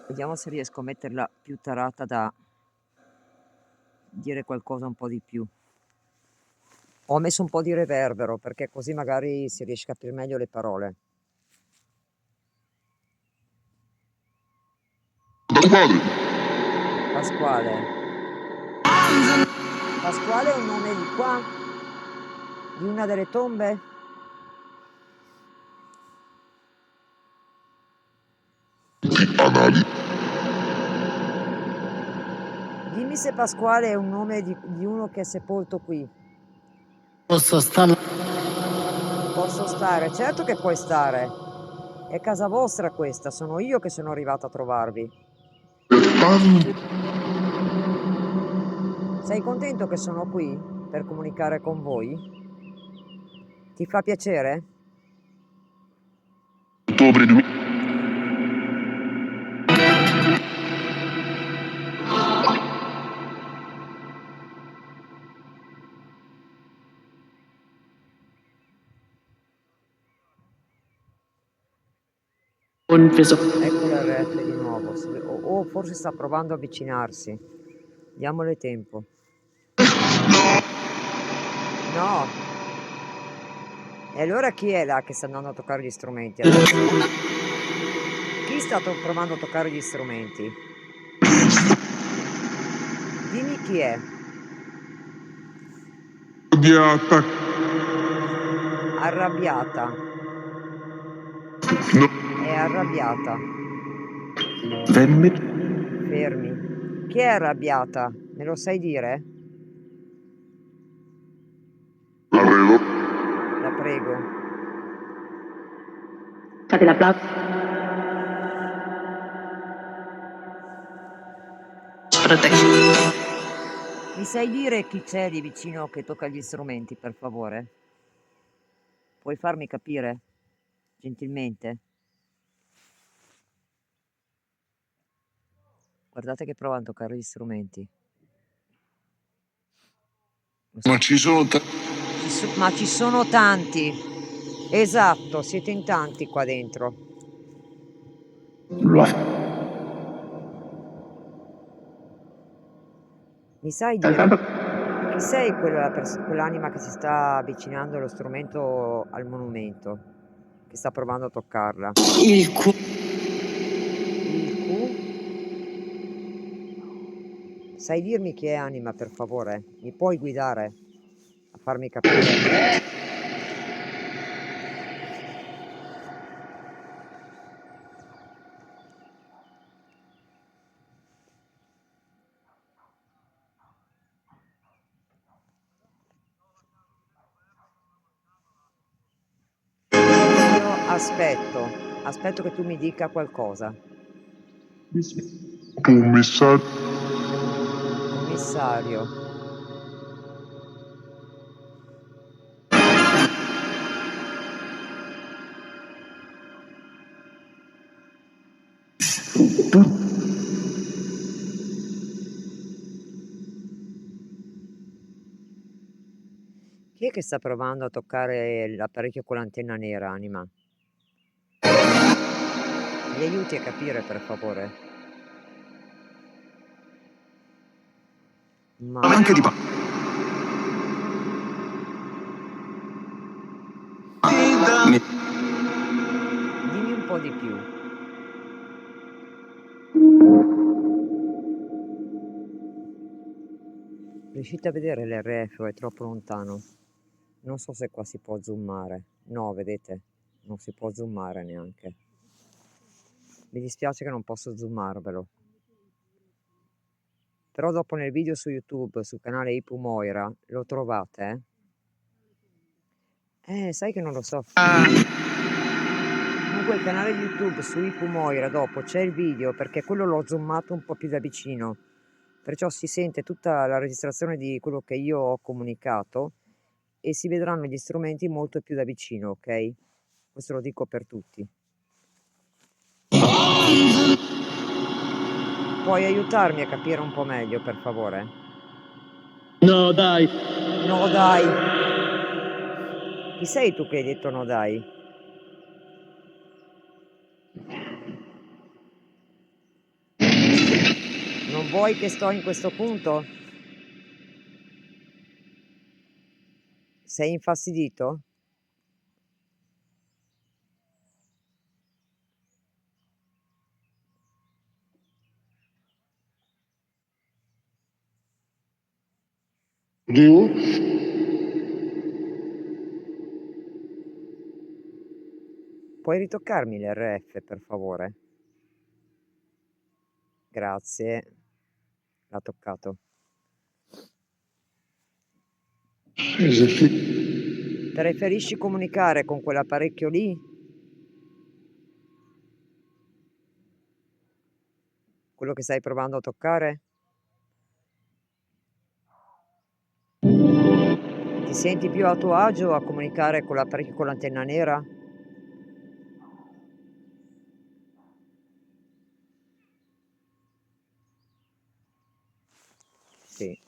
Vediamo se riesco a metterla più tarata da dire qualcosa un po' di più. Ho messo un po' di reverbero perché così magari si riesce a capire meglio le parole. Pasquale. Pasquale è un nome di qua? Di una delle tombe? Dimmi se Pasquale è un nome di uno che è sepolto qui. Posso stare. Posso stare? Certo che puoi stare. È casa vostra questa, sono io che sono arrivata a trovarvi. Sei contento che sono qui per comunicare con voi? Ti fa piacere? Ottobre 2000. Ecco l'RF di nuovo. O forse sta provando a avvicinarsi. Diamole tempo. No. E allora chi è là che sta andando a toccare gli strumenti adesso? Chi sta provando a toccare gli strumenti? Dimmi chi è. Arrabbiata. Arrabbiata. No. È arrabbiata. Fermi. Chi è arrabbiata? Me lo sai dire? La prego. La prego. Fate l'applauso. Mi sai dire chi c'è lì vicino che tocca gli strumenti, per favore? Puoi farmi capire? Gentilmente? Guardate che provano a toccare gli strumenti. Ma ci sono Ma ci sono tanti. Esatto, siete in tanti qua dentro. Mi sai dire chi sei quell'anima che si sta avvicinando allo strumento al monumento? Che sta provando a toccarla? Il cu... Il Q? Sai dirmi chi è anima, per favore? Mi puoi guidare a farmi capire? Io aspetto che tu mi dica qualcosa. Commissario. Commissario. Chi è che sta provando a toccare l'apparecchio con l'antenna nera, anima? Mi aiuti a capire, per favore? Ma Anche di dimmi un po' di più. Riuscite a vedere l'RF o è troppo lontano? Non so se qua si può zoomare. No, vedete? Non si può zoomare neanche. Mi dispiace che non posso zoomarvelo. Però dopo nel video su YouTube, sul canale Ipu Moira, lo trovate? Sai che non lo so. Comunque il canale YouTube su Ipu Moira, dopo c'è il video, perché quello l'ho zoomato un po' più da vicino. Perciò si sente tutta la registrazione di quello che io ho comunicato e si vedranno gli strumenti molto più da vicino, ok? Questo lo dico per tutti. Puoi aiutarmi a capire un po' meglio, per favore? No, dai. No, dai. Chi sei tu che hai detto no, dai? Non vuoi che sto in questo punto? Sei infastidito? Dio. Puoi ritoccarmi l'RF, per favore? Grazie. L'ha toccato. Preferisci comunicare con quell'apparecchio lì? Quello che stai provando a toccare? Ti senti più a tuo agio a comunicare con l'apparecchio con l'antenna nera? Sì,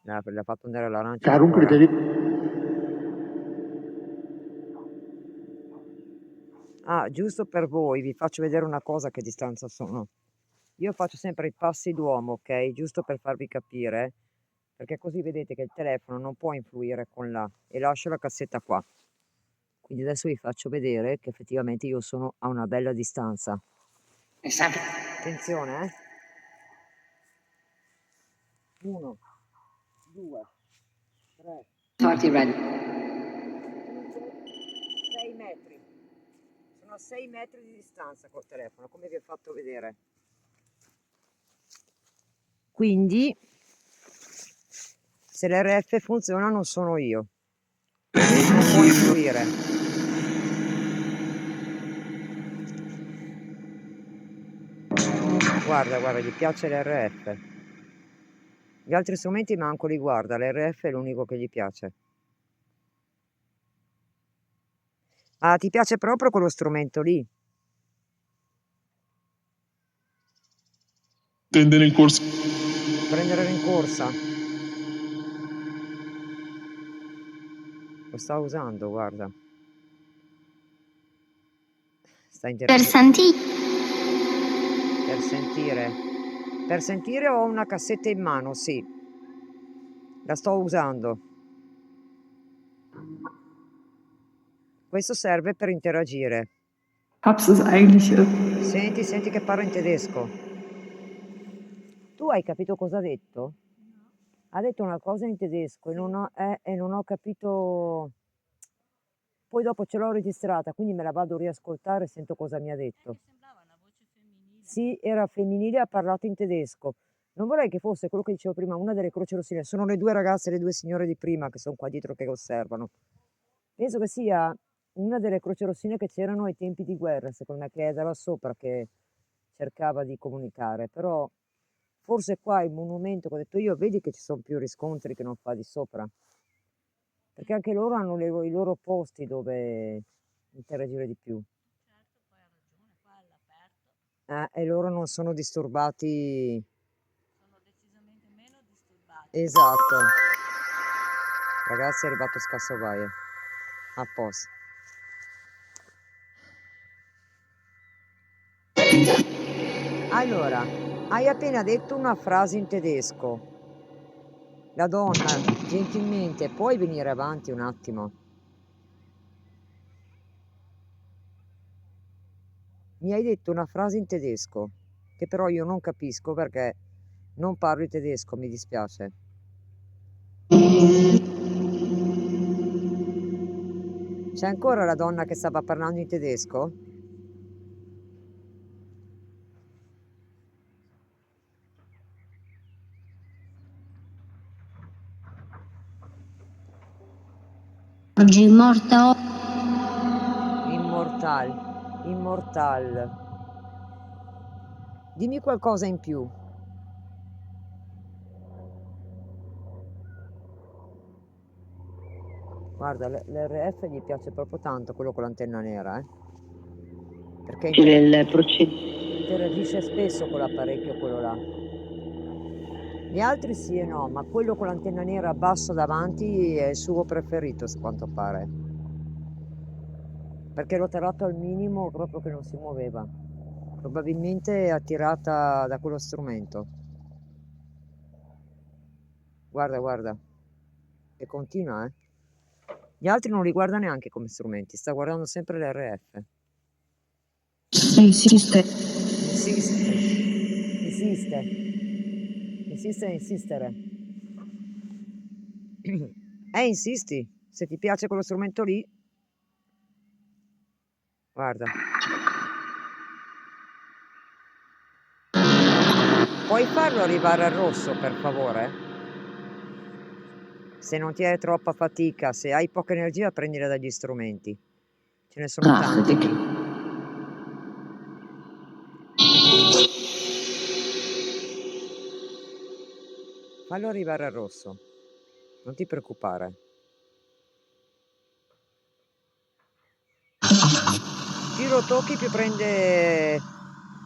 l'ha fatto andare all'arancia Carun ancora. criteri. Ah, giusto per voi, vi faccio vedere una cosa a che distanza sono. Io faccio sempre i passi d'uomo, ok? Giusto per farvi capire, perché così vedete che il telefono non può influire con là e lascio la cassetta qua. Quindi adesso vi faccio vedere che effettivamente io sono a una bella distanza. Attenzione, 1, 2, 3, 40 ready. 6 metri. Sono a 6 metri di distanza col telefono, come vi ho fatto vedere. Quindi, se l'RF funziona non sono io. Non può influire. Guarda, gli piace l'RF. Gli altri strumenti manco li guarda, l'RF è l'unico che gli piace. Ah, ti piace proprio quello strumento lì? Tendere in corsa. Prendere in corsa. Lo sta usando, guarda. Sta Per interagendo. sentire. Per sentire. Per sentire ho una cassetta in mano, sì. La sto usando. Questo serve per interagire. Hab's es eigentlich. Senti che parla in tedesco. Tu hai capito cosa ha detto? Ha detto una cosa in tedesco e non ho capito. Poi dopo ce l'ho registrata, quindi me la vado a riascoltare e sento cosa mi ha detto. Sì, era femminile, ha parlato in tedesco. Non vorrei che fosse quello che dicevo prima, una delle croci rossine. Sono le due ragazze, le due signore di prima che sono qua dietro che osservano. Penso che sia una delle croci rossine che c'erano ai tempi di guerra, secondo me, che è da là sopra che cercava di comunicare. Però forse qua il monumento che ho detto io, vedi che ci sono più riscontri che non fa di sopra. Perché anche loro hanno i loro posti dove interagire di più. E loro non sono disturbati. Esatto. Ragazzi, è arrivato Scassovaie. A posto. Allora, hai appena detto una frase in tedesco. La donna, gentilmente, puoi venire avanti un attimo? Mi hai detto una frase in tedesco, che però io non capisco perché non parlo il tedesco, mi dispiace. C'è ancora la donna che stava parlando in tedesco? Oggi è morta. Immortal. Dimmi qualcosa in più. Guarda, l'RF gli piace proprio tanto, quello con l'antenna nera, perché interagisce spesso con l'apparecchio, quello là. Gli altri sì e no, ma quello con l'antenna nera basso davanti è il suo preferito, a quanto pare. Perché l'ho tirato al minimo proprio che non si muoveva. Probabilmente è attirata da quello strumento. Guarda. E continua, Gli altri non li guarda neanche come strumenti, sta guardando sempre l'RF. Insiste a insistere. Insisti, se ti piace quello strumento lì, guarda. Puoi farlo arrivare al rosso, per favore? Se non ti è troppa fatica, se hai poca energia, prendila dagli strumenti. Ce ne sono tanti lì. Fallo arrivare al rosso. Non ti preoccupare. più lo tocchi più prende,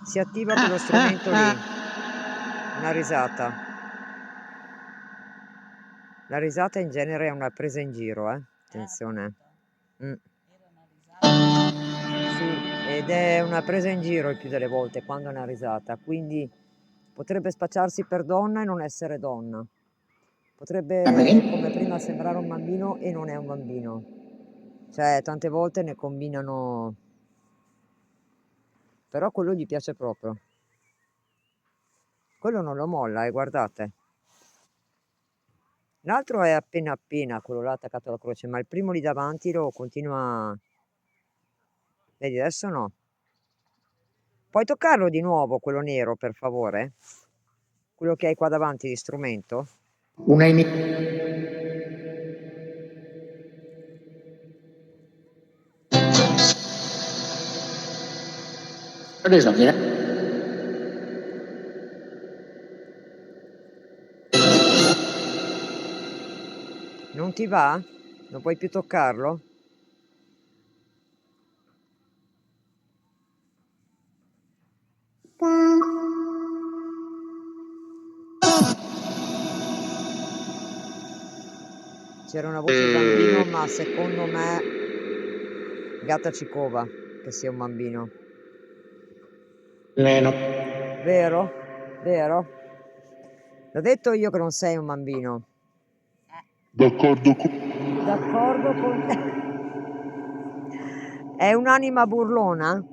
si attiva quello strumento lì. Una risata. La risata in genere è una presa in giro, attenzione. Mm. Sì, ed è una presa in giro il più delle volte quando è una risata, quindi potrebbe spacciarsi per donna e non essere donna. Potrebbe, come prima, sembrare un bambino e non è un bambino. Cioè, tante volte ne combinano, però quello gli piace proprio. Quello non lo molla, guardate. L'altro è appena appena, quello là attaccato alla croce, ma il primo lì davanti lo continua. Vedi, adesso no. Puoi toccarlo di nuovo, quello nero, per favore? Quello che hai qua davanti di strumento? Una adesso Non ti va? Non puoi più toccarlo? C'era una voce di bambino, ma secondo me Gatta ci cova che sia un bambino. meno. Vero? Vero? L'ho detto io che non sei un bambino. D'accordo con... D'accordo con te. È un'anima burlona?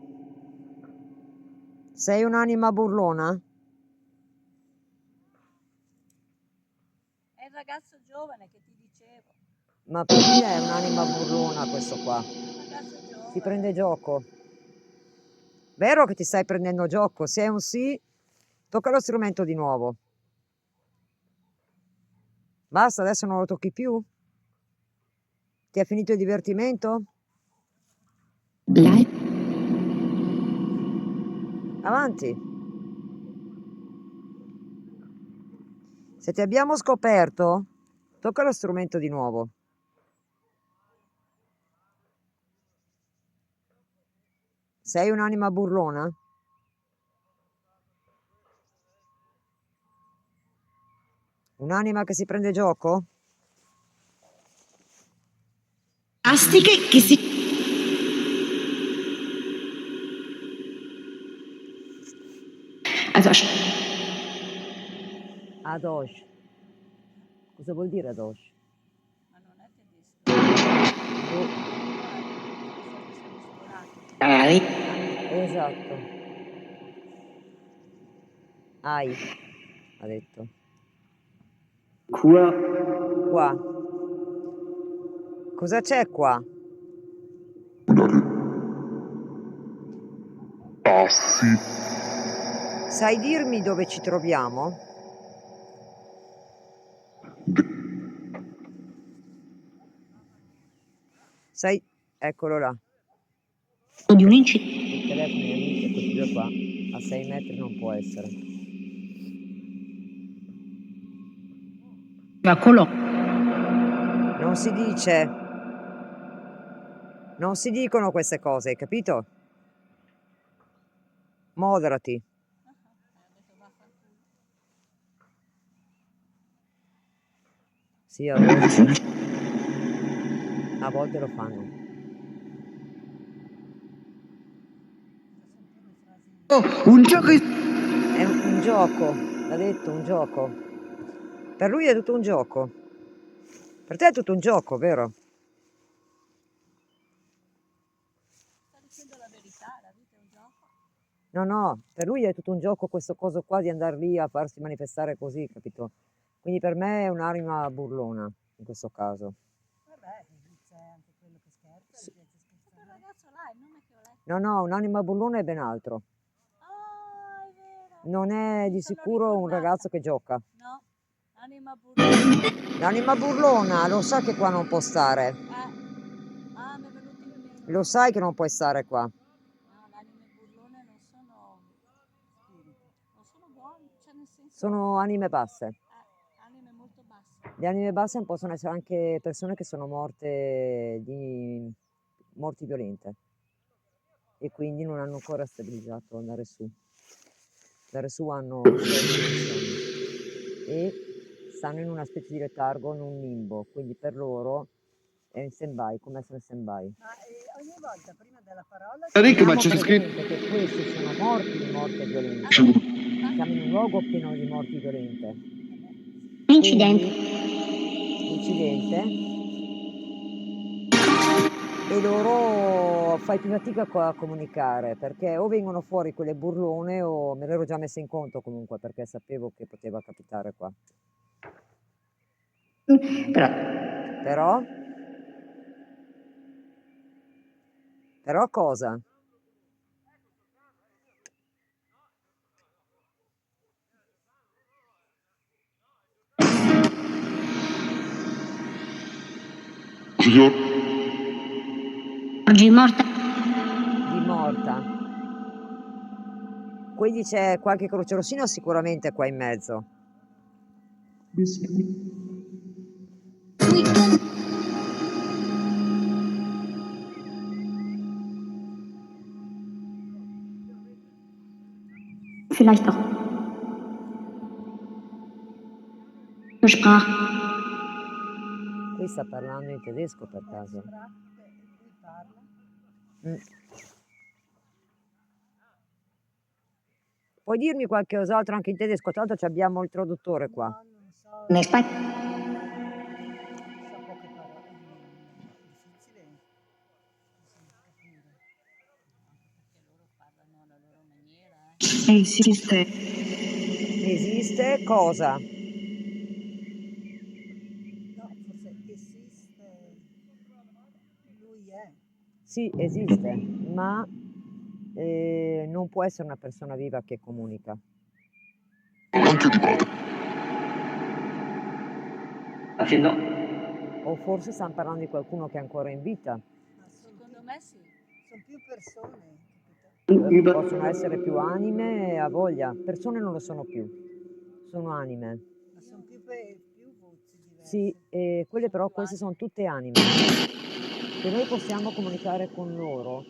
Sei un'anima burlona? È il ragazzo giovane che ti dicevo. Ma per me è un'anima burlona questo qua. È un ragazzo giovane. Si prende gioco. Vero che ti stai prendendo gioco? Se è un sì, tocca lo strumento di nuovo. Basta, adesso non lo tocchi più? Ti è finito il divertimento? Dai. Avanti. Se ti abbiamo scoperto, tocca lo strumento di nuovo. Sei un'anima burlona? Un'anima che si prende gioco? Astiche che si... Also, Adosh. Cosa vuol dire Adosh? Ma non è tedesco. Esatto. Ai, ha detto. Qua. Qua. Cosa c'è qua? Passi. Sai dirmi dove ci troviamo? Sai, eccolo là. di un incidente. I telefoni amici, questi due qua, a 6 metri non può essere. Non si dice. Non si dicono queste cose, hai capito? Moderati. Sì, a volte lo fanno. Un gioco È un gioco, l'ha detto, un gioco. Per lui è tutto un gioco. Per te è tutto un gioco, vero? Sta dicendo la verità, la vita è un gioco. No, no, per lui è tutto un gioco questo coso qua di andare lì a farsi manifestare così, capito? Quindi per me è un'anima burlona, in questo caso. Vabbè, c'è anche quello che scherza, Sì. gli piace Quel scherzare. ragazzo là, il nome che ho letto. No, no, un'anima burlona è ben altro. Ah, è vero. Non è di Mi sono sicuro un ricordata. ragazzo che gioca. No, anima burlona. L'anima burlona lo sa che qua non può stare. Ah, mi è venuto in mente. Lo sai che non puoi stare qua. No, le anime burlone non sono spiriti. Non sono buoni, cioè nel senso... Sono anime basse. anime molto basse. Le anime basse possono essere anche persone che sono morte di morti violente. e quindi non hanno ancora stabilizzato andare su. Andare su hanno 6 dimensioni e stanno in una specie di letargo, in un limbo, quindi per loro è in stand-by, come essere in stand-by. Ma ogni volta prima della parola Rick, ma Teniamo c'è scritto... presente che questi sono morti di morte violente. Siamo in un luogo pieno di morti violente. Incidente. Quindi, incidente. E loro fai più fatica a comunicare, perché o vengono fuori quelle burlone o me l'ero già messa in conto comunque, perché sapevo che poteva capitare qua. Però Però? Però cosa? Signor, oggi è morta. Di morta. Quindi c'è qualche croce rossina sicuramente qua in mezzo. Vielleicht auch. Sprach. Qui sta parlando in tedesco per caso. lui parla. Mm. Puoi dirmi qualcos'altro anche in tedesco? Tra l'altro abbiamo il traduttore qua. No, non so, Ne spa- so poche parole. Difficile capire. Anche perché loro parlano alla loro maniera. Esiste. Esiste cosa? No, forse esiste. Lui è. Sì, esiste, ma non può essere una persona viva che comunica. anche di vado. Facendo... O forse stanno parlando di qualcuno che è ancora in vita. Ma secondo me sì. Sono più persone, capito? Possono essere più anime, a voglia. Persone non lo sono più, sono anime. Ma sono più voci diverse. Sì, quelle però, queste sono tutte anime. Se noi possiamo comunicare con loro,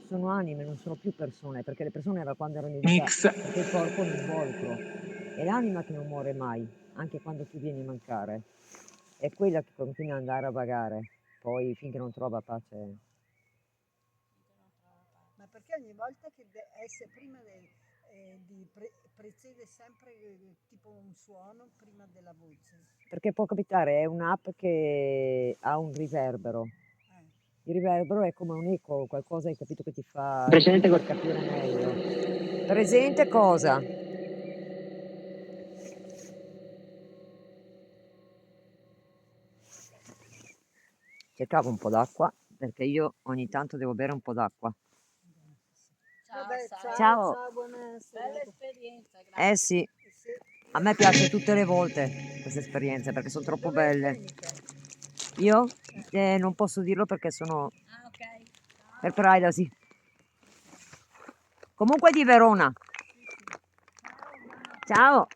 sono anime, non sono più persone, perché le persone da quando erano in vita, perché il corpo è un involucro. È l'anima che non muore mai, anche quando tu vieni a mancare. È quella che continua ad andare a vagare, poi finché non trova pace. Ma perché ogni volta che prima precede sempre tipo un suono prima della voce? Perché può capitare, è un'app che ha un riverbero. Il riverbero è come un eco, qualcosa hai capito che ti fa Presente per capire meglio. Presente cosa? Cercavo un po' d'acqua, perché io ogni tanto devo bere un po' d'acqua. Vabbè, Ciao. buona Bella serata. esperienza, grazie. Eh sì, a me piace tutte le volte queste esperienze perché sono troppo belle. Io non posso dirlo perché sono Ah, ok. per privacy. Comunque di Verona. Ciao.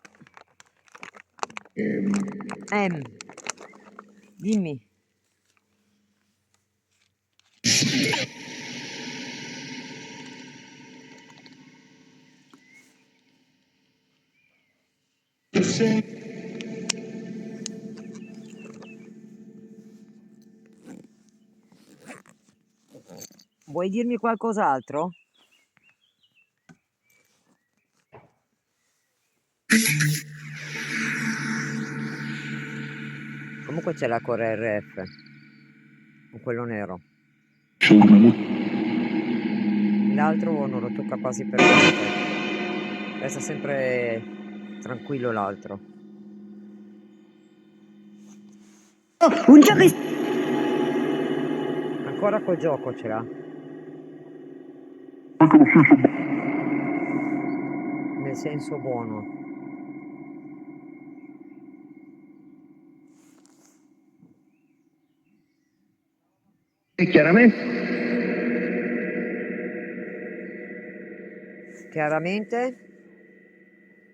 Dimmi. Vuoi dirmi qualcos'altro? Comunque c'è la Core RF, con quello nero. L'altro non lo tocca quasi per niente. Resta sempre tranquillo l'altro. Un gioco Ancora col gioco ce l'ha. Nel senso buono. Chiaramente. Chiaramente,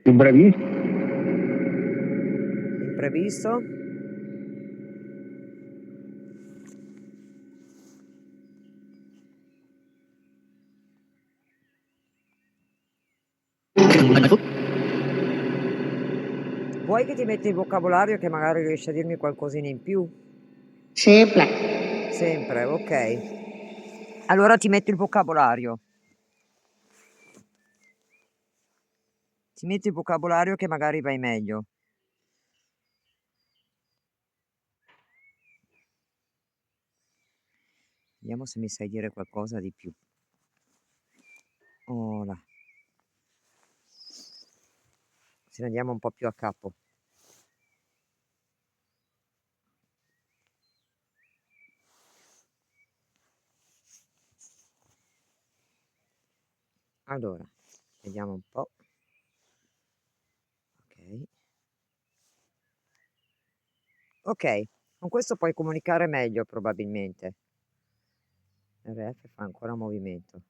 Bravissimo. imprevisto. Vuoi che ti metta il vocabolario che magari riesci a dirmi qualcosina in più? Sempre. Sempre, ok. Allora ti metto il vocabolario. Ti metto il vocabolario che magari vai meglio. Vediamo se mi sai dire qualcosa di più. Oh là. Se ne andiamo un po' più a capo. Allora, vediamo un po'. Ok. Ok, con questo puoi comunicare meglio probabilmente. RF fa ancora movimento.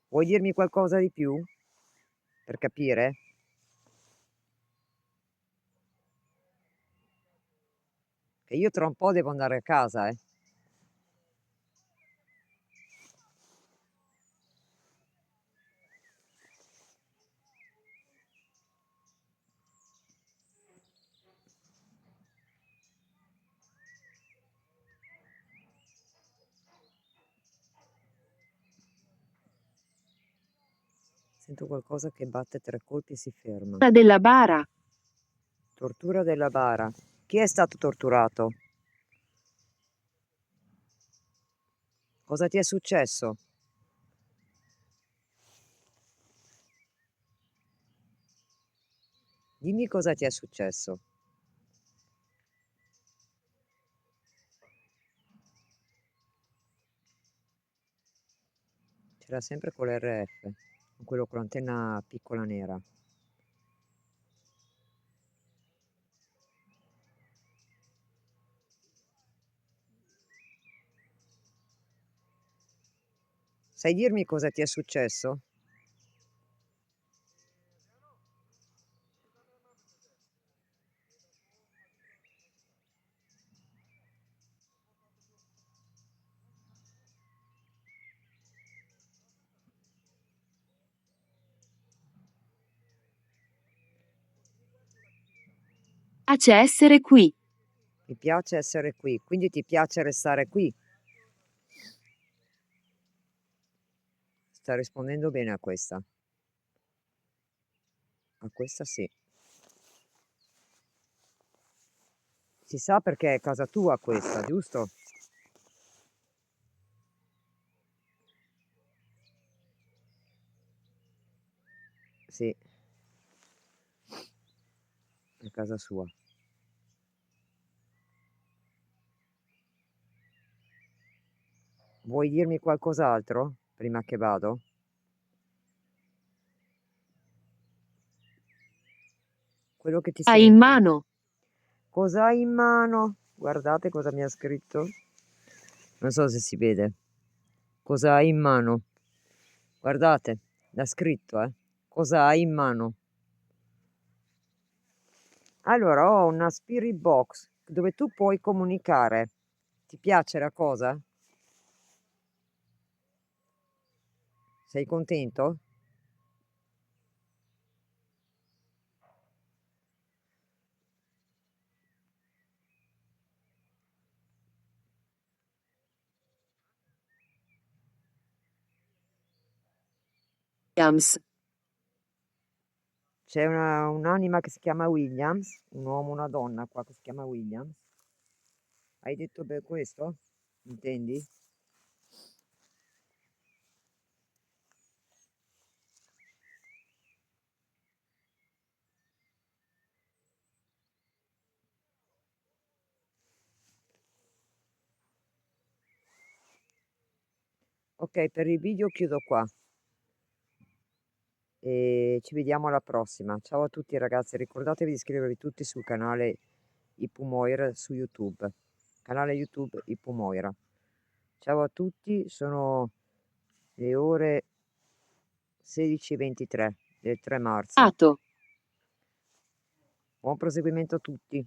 Vuoi dirmi qualcosa di più? Per capire? Che io tra un po' devo andare a casa, eh. Sento qualcosa che batte 3 colpi e si ferma. Della bara. Tortura della bara. Chi è stato torturato? Cosa ti è successo? Dimmi cosa ti è successo. C'era sempre con l'RF, con quello con l'antenna piccola nera. Sai dirmi cosa ti è successo? Piace essere qui. Mi piace essere qui, quindi ti piace restare qui. Sta rispondendo bene a questa. A questa sì. Si sa perché è casa tua questa, giusto? Sì, è casa sua. Vuoi dirmi qualcos'altro prima che vado? Quello che ti Hai in senti. mano. Cosa hai in mano? Guardate cosa mi ha scritto. Non so se si vede. Cosa hai in mano? Guardate, l'ha scritto, eh. Cosa hai in mano? Allora, ho una spirit box dove tu puoi comunicare. Ti piace la cosa? Sei contento? Williams. C'è un'anima che si chiama Williams, un uomo, una donna qua che si chiama Williams. Hai detto per questo? Intendi? Ok, per il video chiudo qua e ci vediamo alla prossima. Ciao a tutti ragazzi, ricordatevi di iscrivervi tutti sul canale Ipumoira su YouTube. Canale YouTube Ipumoira. Ciao a tutti, sono le ore 16:23 del 3 marzo. Ato. Buon proseguimento a tutti.